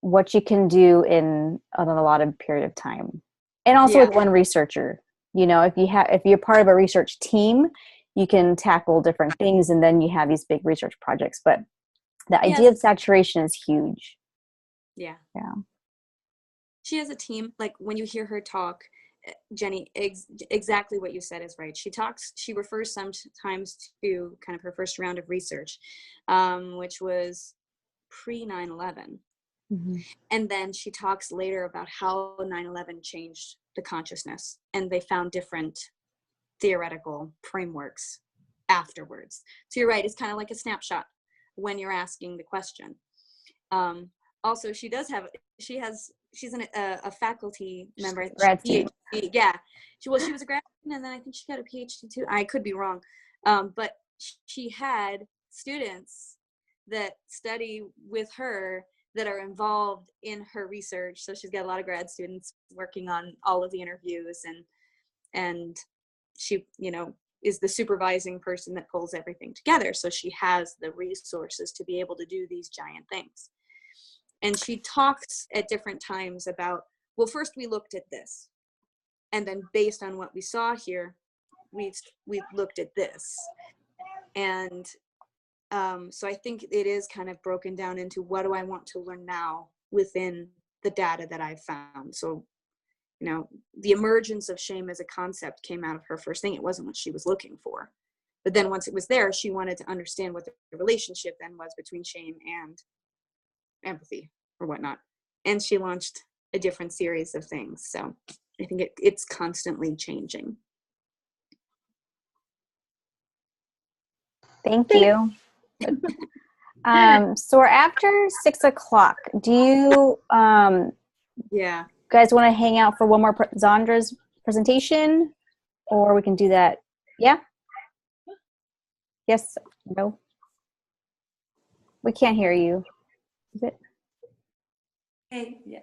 what you can do in a allotted period of time. And also with one researcher, if you're part of a research team, you can tackle different things, and then you have these big research projects. But the idea of saturation is huge. Yeah. Yeah. She has a team. Like when you hear her talk, Jenny, exactly what you said is right. She refers sometimes to kind of her first round of research, which was pre 9/11. Mm-hmm. And then she talks later about how 9/11 changed the consciousness, and they found different theoretical frameworks afterwards. So you're right, it's kind of like a snapshot when you're asking the question. Also, she's a faculty member. Grad student. Yeah. She was a grad student, and then I think she got a PhD too. I could be wrong. But she had students that study with her that are involved in her research. So she's got a lot of grad students working on all of the interviews, and she, is the supervising person that pulls everything together. So she has the resources to be able to do these giant things. And she talks at different times about, well, first we looked at this, and then based on what we saw here, we looked at this. And so I think it is kind of broken down into, what do I want to learn now within the data that I've found? So, the emergence of shame as a concept came out of her first thing. It wasn't what she was looking for. But then once it was there, she wanted to understand what the relationship then was between shame and empathy or whatnot. And she launched a different series of things. So I think it's constantly changing. Thank you. So we're after 6 o'clock. Do you guys want to hang out for one more Zondra's presentation, or we can do that? Yeah. Yes. No. We can't hear you. Is it? Hey. Yeah.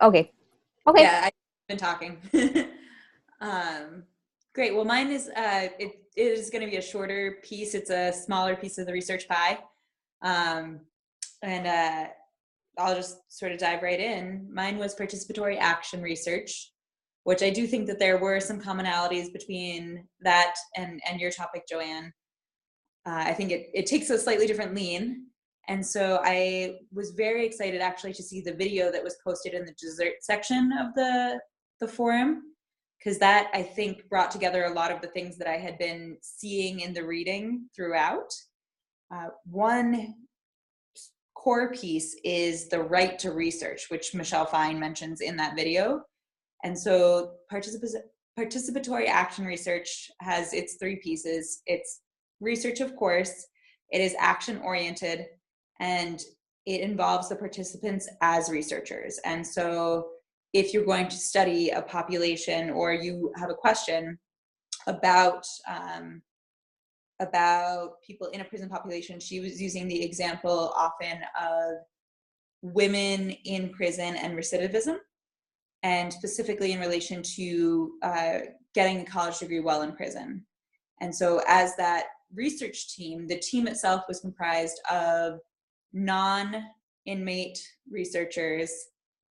Okay. Yeah, I've been talking. Great. Well, mine is it is going to be a shorter piece. It's a smaller piece of the research pie, and I'll just sort of dive right in. Mine was participatory action research, which I do think that there were some commonalities between that and your topic, Joanne. I think it takes a slightly different lean. And so I was very excited actually to see the video that was posted in the dessert section of the forum, because that, I think, brought together a lot of the things that I had been seeing in the reading throughout. One core piece is the right to research, which Michelle Fine mentions in that video. And so participatory action research has its three pieces. It's research, of course, it is action-oriented, and it involves the participants as researchers. And so if you're going to study a population, or you have a question about people in a prison population, she was using the example often of women in prison and recidivism, and specifically in relation to getting a college degree while in prison. And so as that research team, the team itself was comprised of non-inmate researchers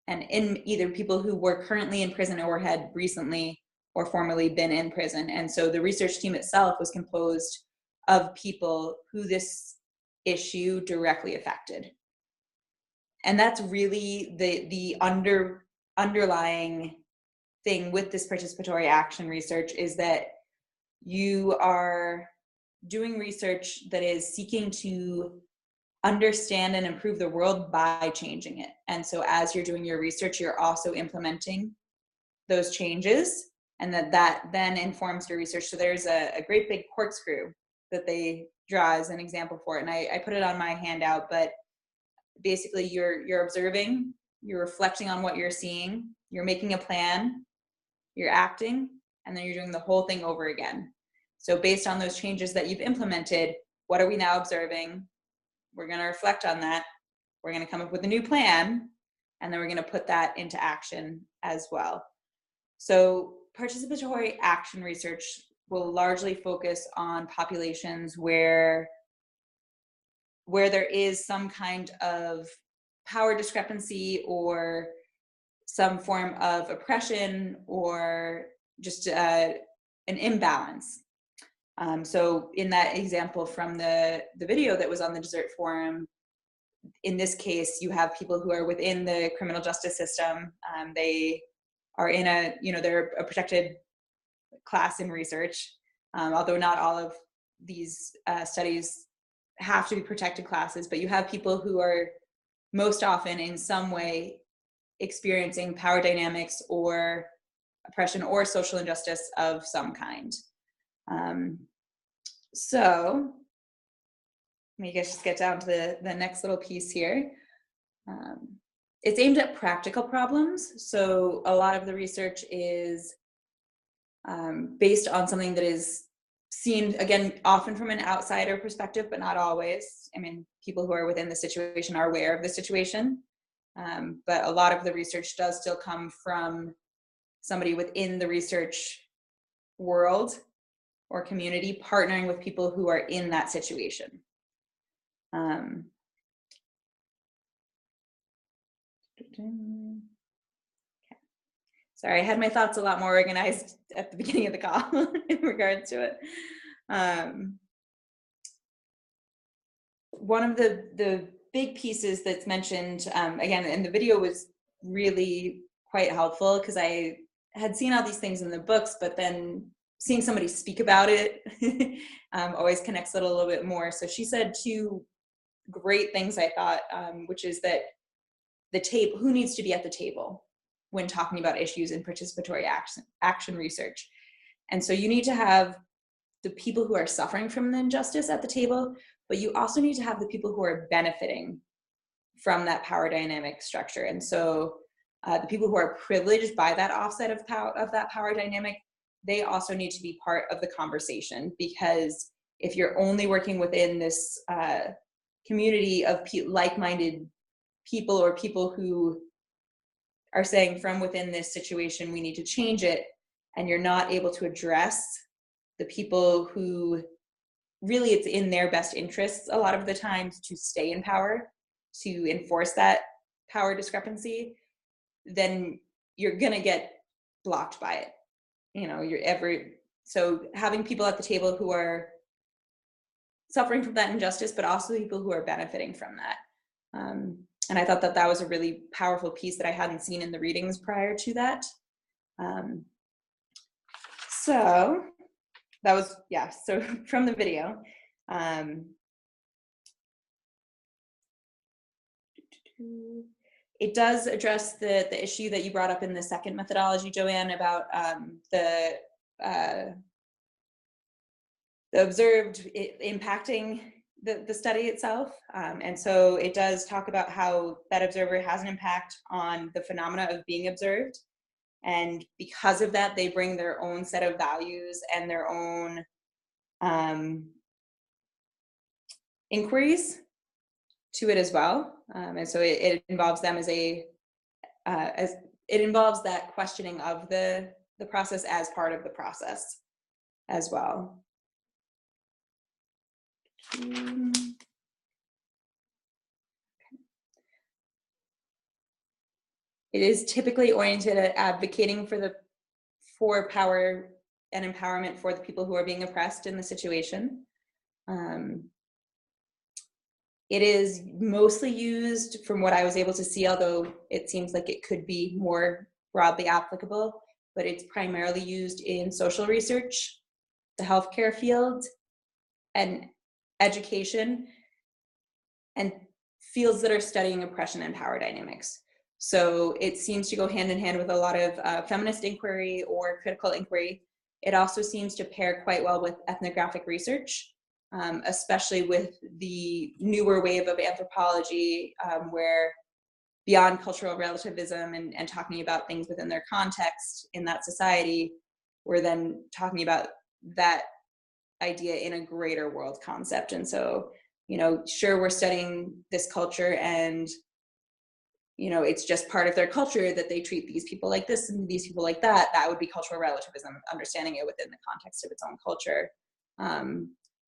and either people who were currently in prison or had recently or formerly been in prison. And so the research team itself was composed of people who this issue directly affected. And that's really the underlying thing with this participatory action research, is that you are doing research that is seeking to understand and improve the world by changing it. And so as you're doing your research, you're also implementing those changes, and that then informs your research. So there's a great big corkscrew that they draw as an example for it. And I put it on my handout, but basically you're observing, you're reflecting on what you're seeing, you're making a plan, you're acting, and then you're doing the whole thing over again. So based on those changes that you've implemented, what are we now observing? We're going to reflect on that. We're going to come up with a new plan, and then we're going to put that into action as well. So participatory action research will largely focus on populations where there is some kind of power discrepancy or some form of oppression or just an imbalance. So in that example from the video that was on the Dessert Forum, in this case, you have people who are within the criminal justice system. They are in they're a protected class in research, although not all of these studies have to be protected classes, but you have people who are most often in some way experiencing power dynamics or oppression or social injustice of some kind. So let me just get down to the next little piece here. It's aimed at practical problems. So a lot of the research is based on something that is seen, again, often from an outsider perspective, but not always. I mean, people who are within the situation are aware of the situation. But a lot of the research does still come from somebody within the research world or community partnering with people who are in that situation. Sorry, I had my thoughts a lot more organized at the beginning of the call in regards to it. One of the big pieces that's mentioned, again, and the video was really quite helpful because I had seen all these things in the books, but then seeing somebody speak about it always connects it a little bit more. So she said two great things, I thought, which is that who needs to be at the table when talking about issues in participatory action research. And so you need to have the people who are suffering from the injustice at the table, but you also need to have the people who are benefiting from that power dynamic structure. And so the people who are privileged by that offset of that power dynamic, they also need to be part of the conversation, because if you're only working within this community of like-minded people or people who are saying from within this situation, we need to change it, and you're not able to address the people who really it's in their best interests a lot of the times to stay in power, to enforce that power discrepancy, then you're gonna get blocked by it. You know, so having people at the table who are suffering from that injustice, but also people who are benefiting from that. And I thought that was a really powerful piece that I hadn't seen in the readings prior to that. So that was, yeah, so from the video. It does address the issue that you brought up in the second methodology, Joanne, about the observed impacting the study itself. And so it does talk about how that observer has an impact on the phenomena of being observed. And because of that, they bring their own set of values and their own inquiries to it as well. And so it involves them as it involves that questioning of the process as part of the process as well. It is typically oriented at advocating for power and empowerment for the people who are being oppressed in the situation. It is mostly used, from what I was able to see, although it seems like it could be more broadly applicable, but it's primarily used in social research, the healthcare field, and education, and fields that are studying oppression and power dynamics. So it seems to go hand in hand with a lot of feminist inquiry or critical inquiry. It also seems to pair quite well with ethnographic research, especially with the newer wave of anthropology, where beyond cultural relativism and talking about things within their context in that society, we're then talking about that idea in a greater world concept. And so, sure, we're studying this culture, and it's just part of their culture that they treat these people like this and these people like that. That would be cultural relativism, understanding it within the context of its own culture.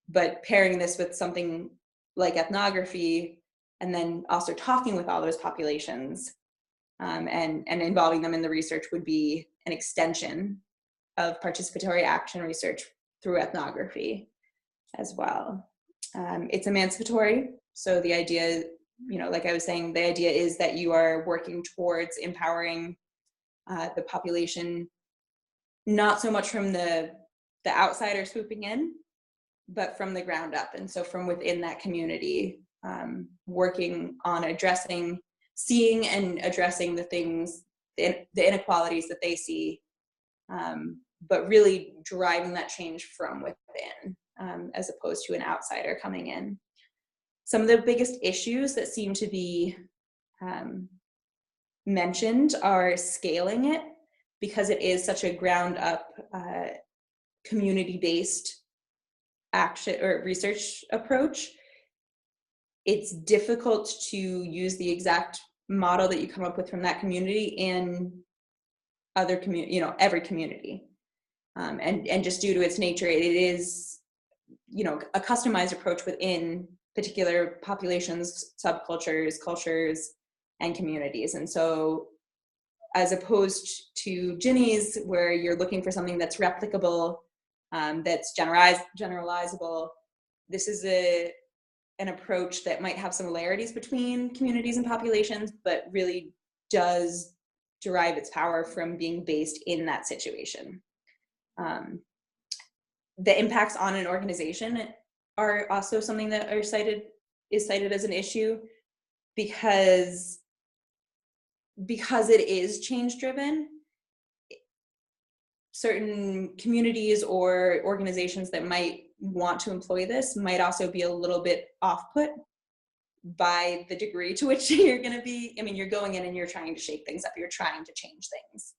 But pairing this with something like ethnography, and then also talking with all those populations, and involving them in the research, would be an extension of participatory action research through ethnography as well. It's emancipatory. So the idea, like I was saying, the idea is that you are working towards empowering the population, not so much from the outsider swooping in, but from the ground up. And so from within that community, working on seeing and addressing the things, the inequalities that they see, but really driving that change from within, as opposed to an outsider coming in. Some of the biggest issues that seem to be mentioned are scaling it, because it is such a ground up, community-based action or research approach. It's difficult to use the exact model that you come up with from that community in other every community. And just due to its nature, it is, a customized approach within particular populations, subcultures, cultures, and communities. And so, as opposed to Ginny's, where you're looking for something that's replicable, that's generalizable, this is an approach that might have similarities between communities and populations, but really does derive its power from being based in that situation. The impacts on an organization are also something that is cited as an issue, because it is change driven. Certain communities or organizations that might want to employ this might also be a little bit off-put by the degree to which you're going to be. You're going in and you're trying to shake things up, you're trying to change things.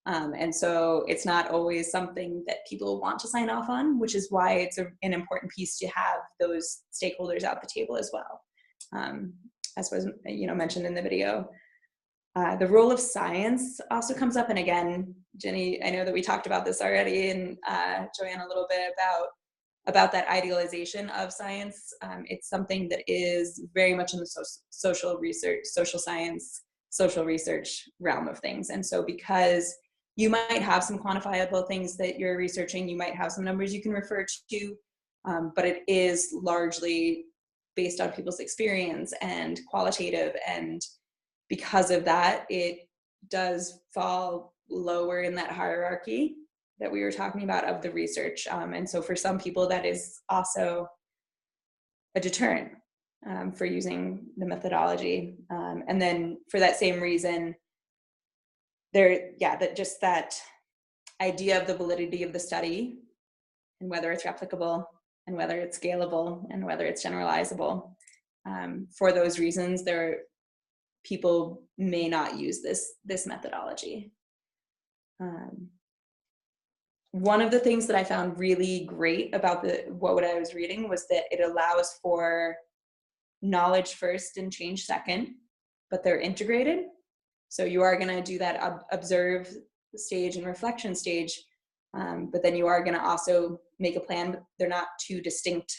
And so it's not always something that people want to sign off on, which is why it's an important piece to have those stakeholders at the table as well. As was mentioned in the video. The role of science also comes up. And again, Jenny, I know that we talked about this already, and Joanne a little bit about that idealization of science. It's something that is very much in the social science, social research realm of things. And so because you might have some quantifiable things that you're researching, you might have some numbers you can refer to, but it is largely based on people's experience and qualitative. And because of that, it does fall lower in that hierarchy that we were talking about of the research. And so for some people, that is also a deterrent for using the methodology. And then for that same reason, that idea of the validity of the study, and whether it's replicable, and whether it's scalable, and whether it's generalizable. For those reasons, people may not use this methodology. One of the things that I found really great about what I was reading was that it allows for knowledge first and change second, but they're integrated. So you are going to do that observe stage and reflection stage, but then you are going to also make a plan. They're not two distinct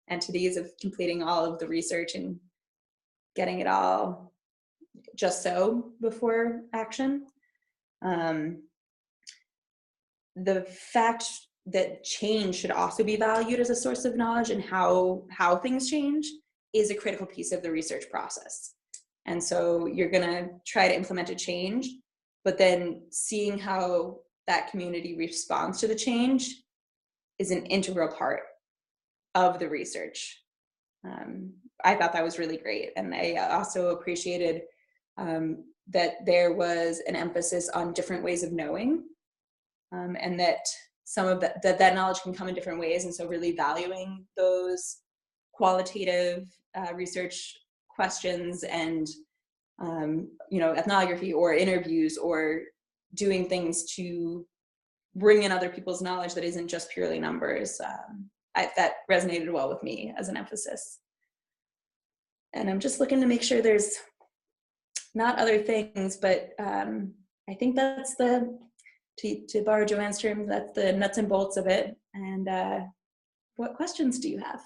entities of completing all of the research and getting it all just so before action. The fact that change should also be valued as a source of knowledge, and how things change, is a critical piece of the research process. And so you're going to try to implement a change, but then seeing how that community responds to the change is an integral part of the research. I thought that was really great. And I also appreciated that there was an emphasis on different ways of knowing, and that some of that knowledge can come in different ways. And so really valuing those qualitative research questions and ethnography or interviews or doing things to bring in other people's knowledge that isn't just purely numbers. That resonated well with me as an emphasis. And I'm just looking to make sure there's not other things, but I think that's to borrow Joanne's term, that's the nuts and bolts of it. And what questions do you have?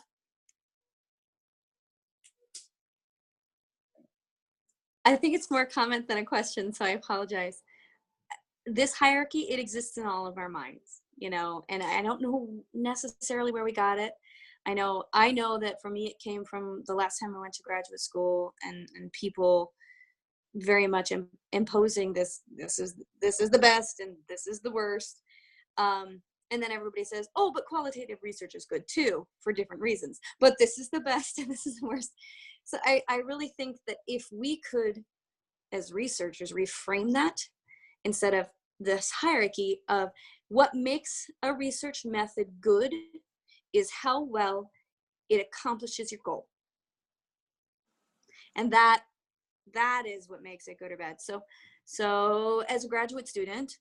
I think it's more a comment than a question, so I apologize. This hierarchy, it exists in all of our minds, you know, and I don't know necessarily where we got it. I know that for me, it came from the last time I went to graduate school and people very much imposing this is the best and this is the worst. And then everybody says, oh, but qualitative research is good too for different reasons, but this is the best and this is the worst. So I really think that if we could, as researchers, reframe that instead of this hierarchy of what makes a research method good is how well it accomplishes your goal. And that is what makes it good or bad. So as a graduate student,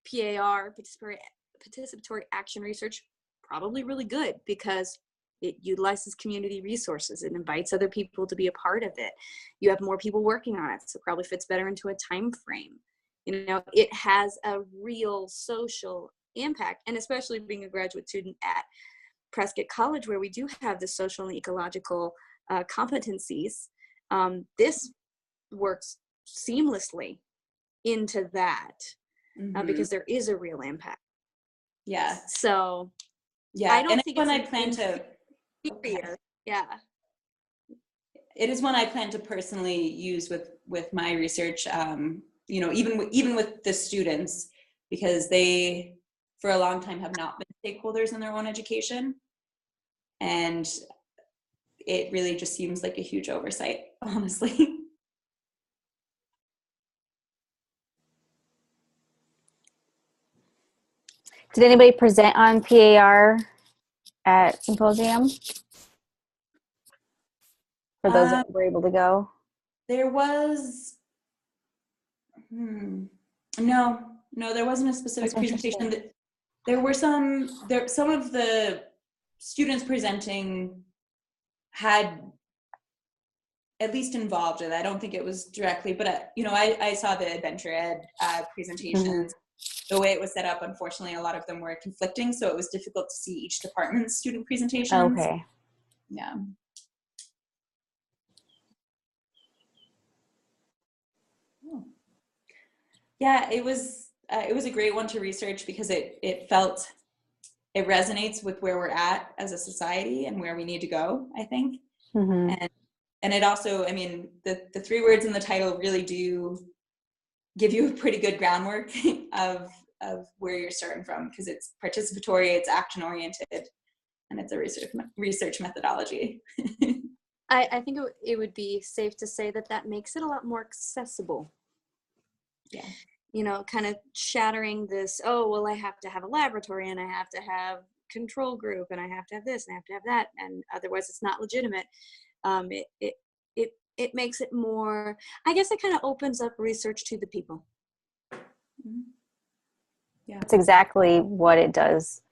PAR, participatory action research, probably really good because it utilizes community resources. It invites other people to be a part of it. You have more people working on it, so it probably fits better into a time frame. You know, it has a real social impact, and especially being a graduate student at Prescott College, where we do have the social and ecological competencies, this works seamlessly into that because there is a real impact. Yeah. So yeah, I don't and think when it's I plan to. Okay. Yeah. It is one I plan to personally use with my research. You know, even with the students, because they, for a long time, have not been stakeholders in their own education, and it really just seems like a huge oversight, honestly. Did anybody present on PAR at symposium? For those that were able to go? There was, no, there wasn't a specific presentation. There were some of the students presenting had at least involved it. I don't think it was directly, but you know, I saw the Adventure Ed presentations. The way it was set up, unfortunately, a lot of them were conflicting, so it was difficult to see each department's student presentations. Okay. Yeah. Yeah, it was a great one to research because it resonates with where we're at as a society and where we need to go, I think. And it also, I mean, the 3 words in the title really do give you a pretty good groundwork of where you're starting from, because it's participatory, it's action oriented, and it's a research methodology. I think it would be safe to say that makes it a lot more accessible. Yeah. You know, kind of shattering this, oh, well, I have to have a laboratory and I have to have control group and I have to have this and I have to have that, and otherwise it's not legitimate. It makes it more, I guess it kind of opens up research to the people. Yeah, that's exactly what it does.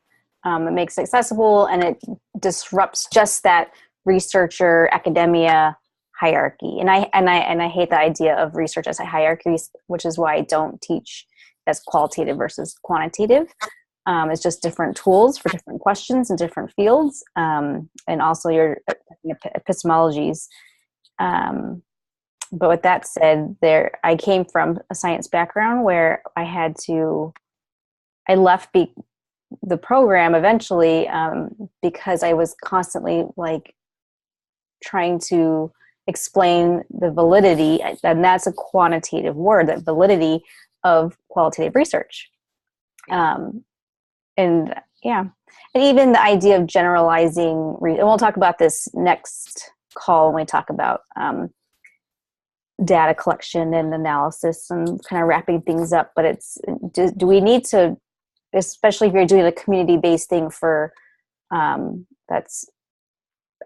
It makes it accessible and it disrupts just that researcher academia hierarchy. And I hate the idea of research as a hierarchy, which is why I don't teach as qualitative versus quantitative. It's just different tools for different questions in different fields, and also your epistemologies. But with that said, I came from a science background where I left the program eventually because I was constantly like trying to explain the validity, and that's a quantitative word, that validity of qualitative research. And yeah, and even the idea of generalizing, and we'll talk about this next call when we talk about data collection and analysis and kind of wrapping things up. But do we need to, especially if you're doing a community-based thing for that's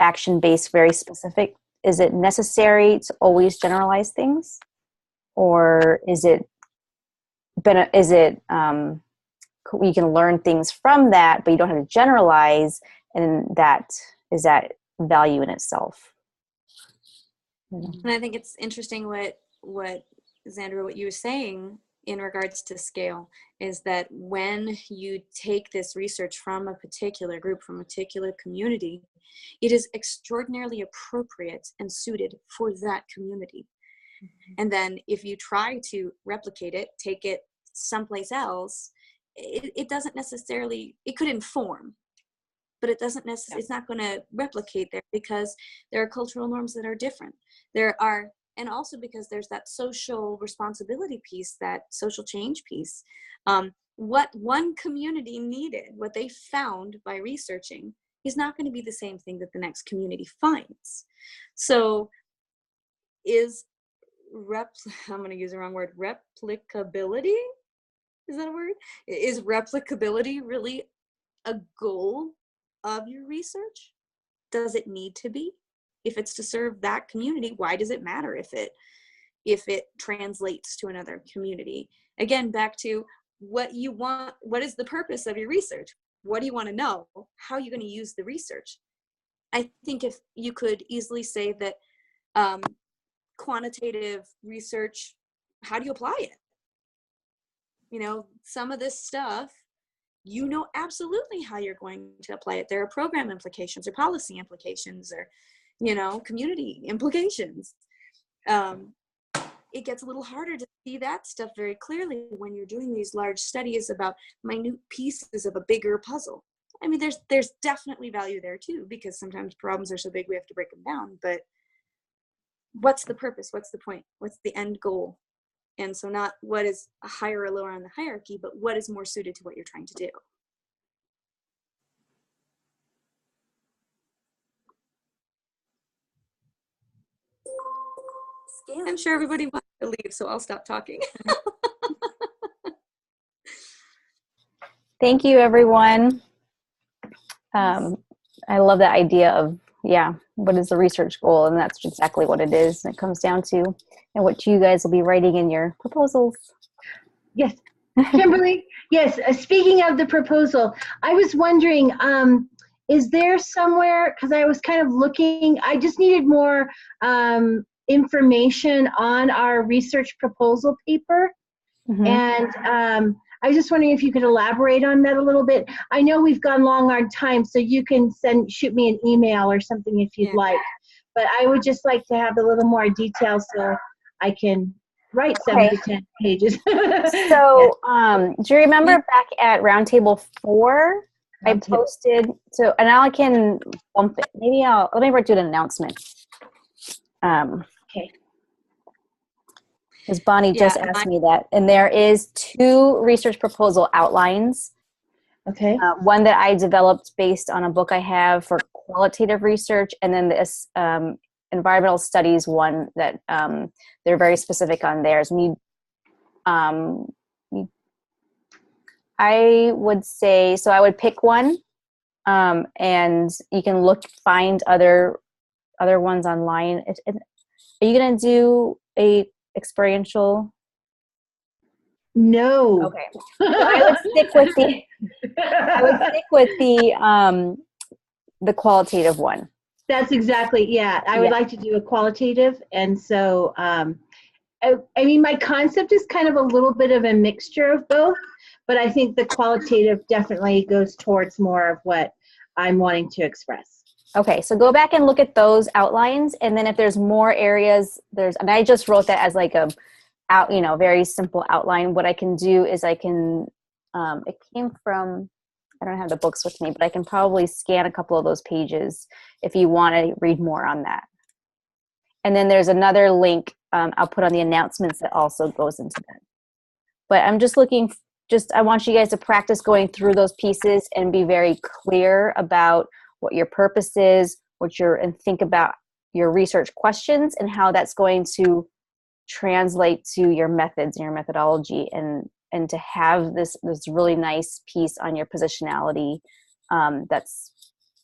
action-based, very specific, is it necessary to always generalize things, or is it you can learn things from that, but you don't have to generalize, and that is that value in itself. And I think it's interesting what Xandra, what you were saying in regards to scale, is that when you take this research from a particular group, from a particular community, it is extraordinarily appropriate and suited for that community. And then if you try to replicate it, take it someplace else, it doesn't necessarily, it could inform, but it doesn't necessarily, it's not going to replicate there, because there are cultural norms that are different. There are, and also because there's that social responsibility piece, that social change piece. What one community needed, what they found by researching, is not going to be the same thing that the next community finds. So I'm going to use the wrong word, replicability? Is that a word? Is replicability really a goal of your research? Does it need to be? If it's to serve that community, why does it matter if it translates to another community? Again, back to what you want, what is the purpose of your research? What do you want to know? How are you going to use the research? I think if you could easily say that quantitative research, how do you apply it? Some of this stuff, absolutely how you're going to apply it. There are program implications or policy implications or, community implications. It gets a little harder to see that stuff very clearly when you're doing these large studies about minute pieces of a bigger puzzle. I mean, there's definitely value there too, because sometimes problems are so big we have to break them down. But what's the purpose? What's the point? What's the end goal? And so not what is higher or lower on the hierarchy, but what is more suited to what you're trying to do. I'm sure everybody wants to leave, so I'll stop talking. Thank you, everyone. I love that idea of, what is the research goal? And that's exactly what it is. And it comes down to, and what you guys will be writing in your proposals. Yes. Kimberly, yes. Speaking of the proposal, I was wondering, is there somewhere, because I was kind of looking, I just needed more information on our research proposal paper. Mm-hmm. And I was just wondering if you could elaborate on that a little bit. I know we've gone long on time, so you can shoot me an email or something if you'd like. But I would just like to have a little more detail so I can write 7 to 10 pages. So do you remember back at Roundtable 4, I posted, and now I can bump it. Let me do an announcement. Okay. Because Bonnie just asked me that. And there is 2 research proposal outlines. Okay. One that I developed based on a book I have for qualitative research, and then this environmental studies one that they're very specific on theirs. I would say, so I would pick one, and you can find other ones online. Are you going to do a experiential? No. Okay. So I would stick with the qualitative one. That's exactly, I would like to do a qualitative. And so, I mean, my concept is kind of a little bit of a mixture of both, but I think the qualitative definitely goes towards more of what I'm wanting to express. Okay, so go back and look at those outlines, and then if there's more areas, and I just wrote that as like very simple outline. What I can do is it came from, I don't have the books with me, but I can probably scan a couple of those pages if you want to read more on that. And then there's another link I'll put on the announcements that also goes into that. But I'm just I want you guys to practice going through those pieces and be very clear about what your purpose is, and think about your research questions and how that's going to translate to your methods and your methodology, and to have this really nice piece on your positionality that's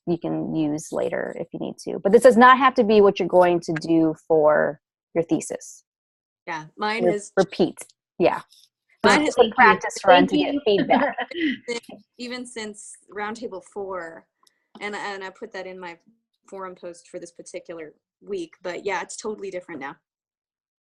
you can use later if you need to. But this does not have to be what you're going to do for your thesis. Yeah, mine is repeat. Yeah. Mine has It's a practice run Thank to get you. feedback. even since Roundtable 4, and I put that in my forum post for this particular week. But yeah, it's totally different now.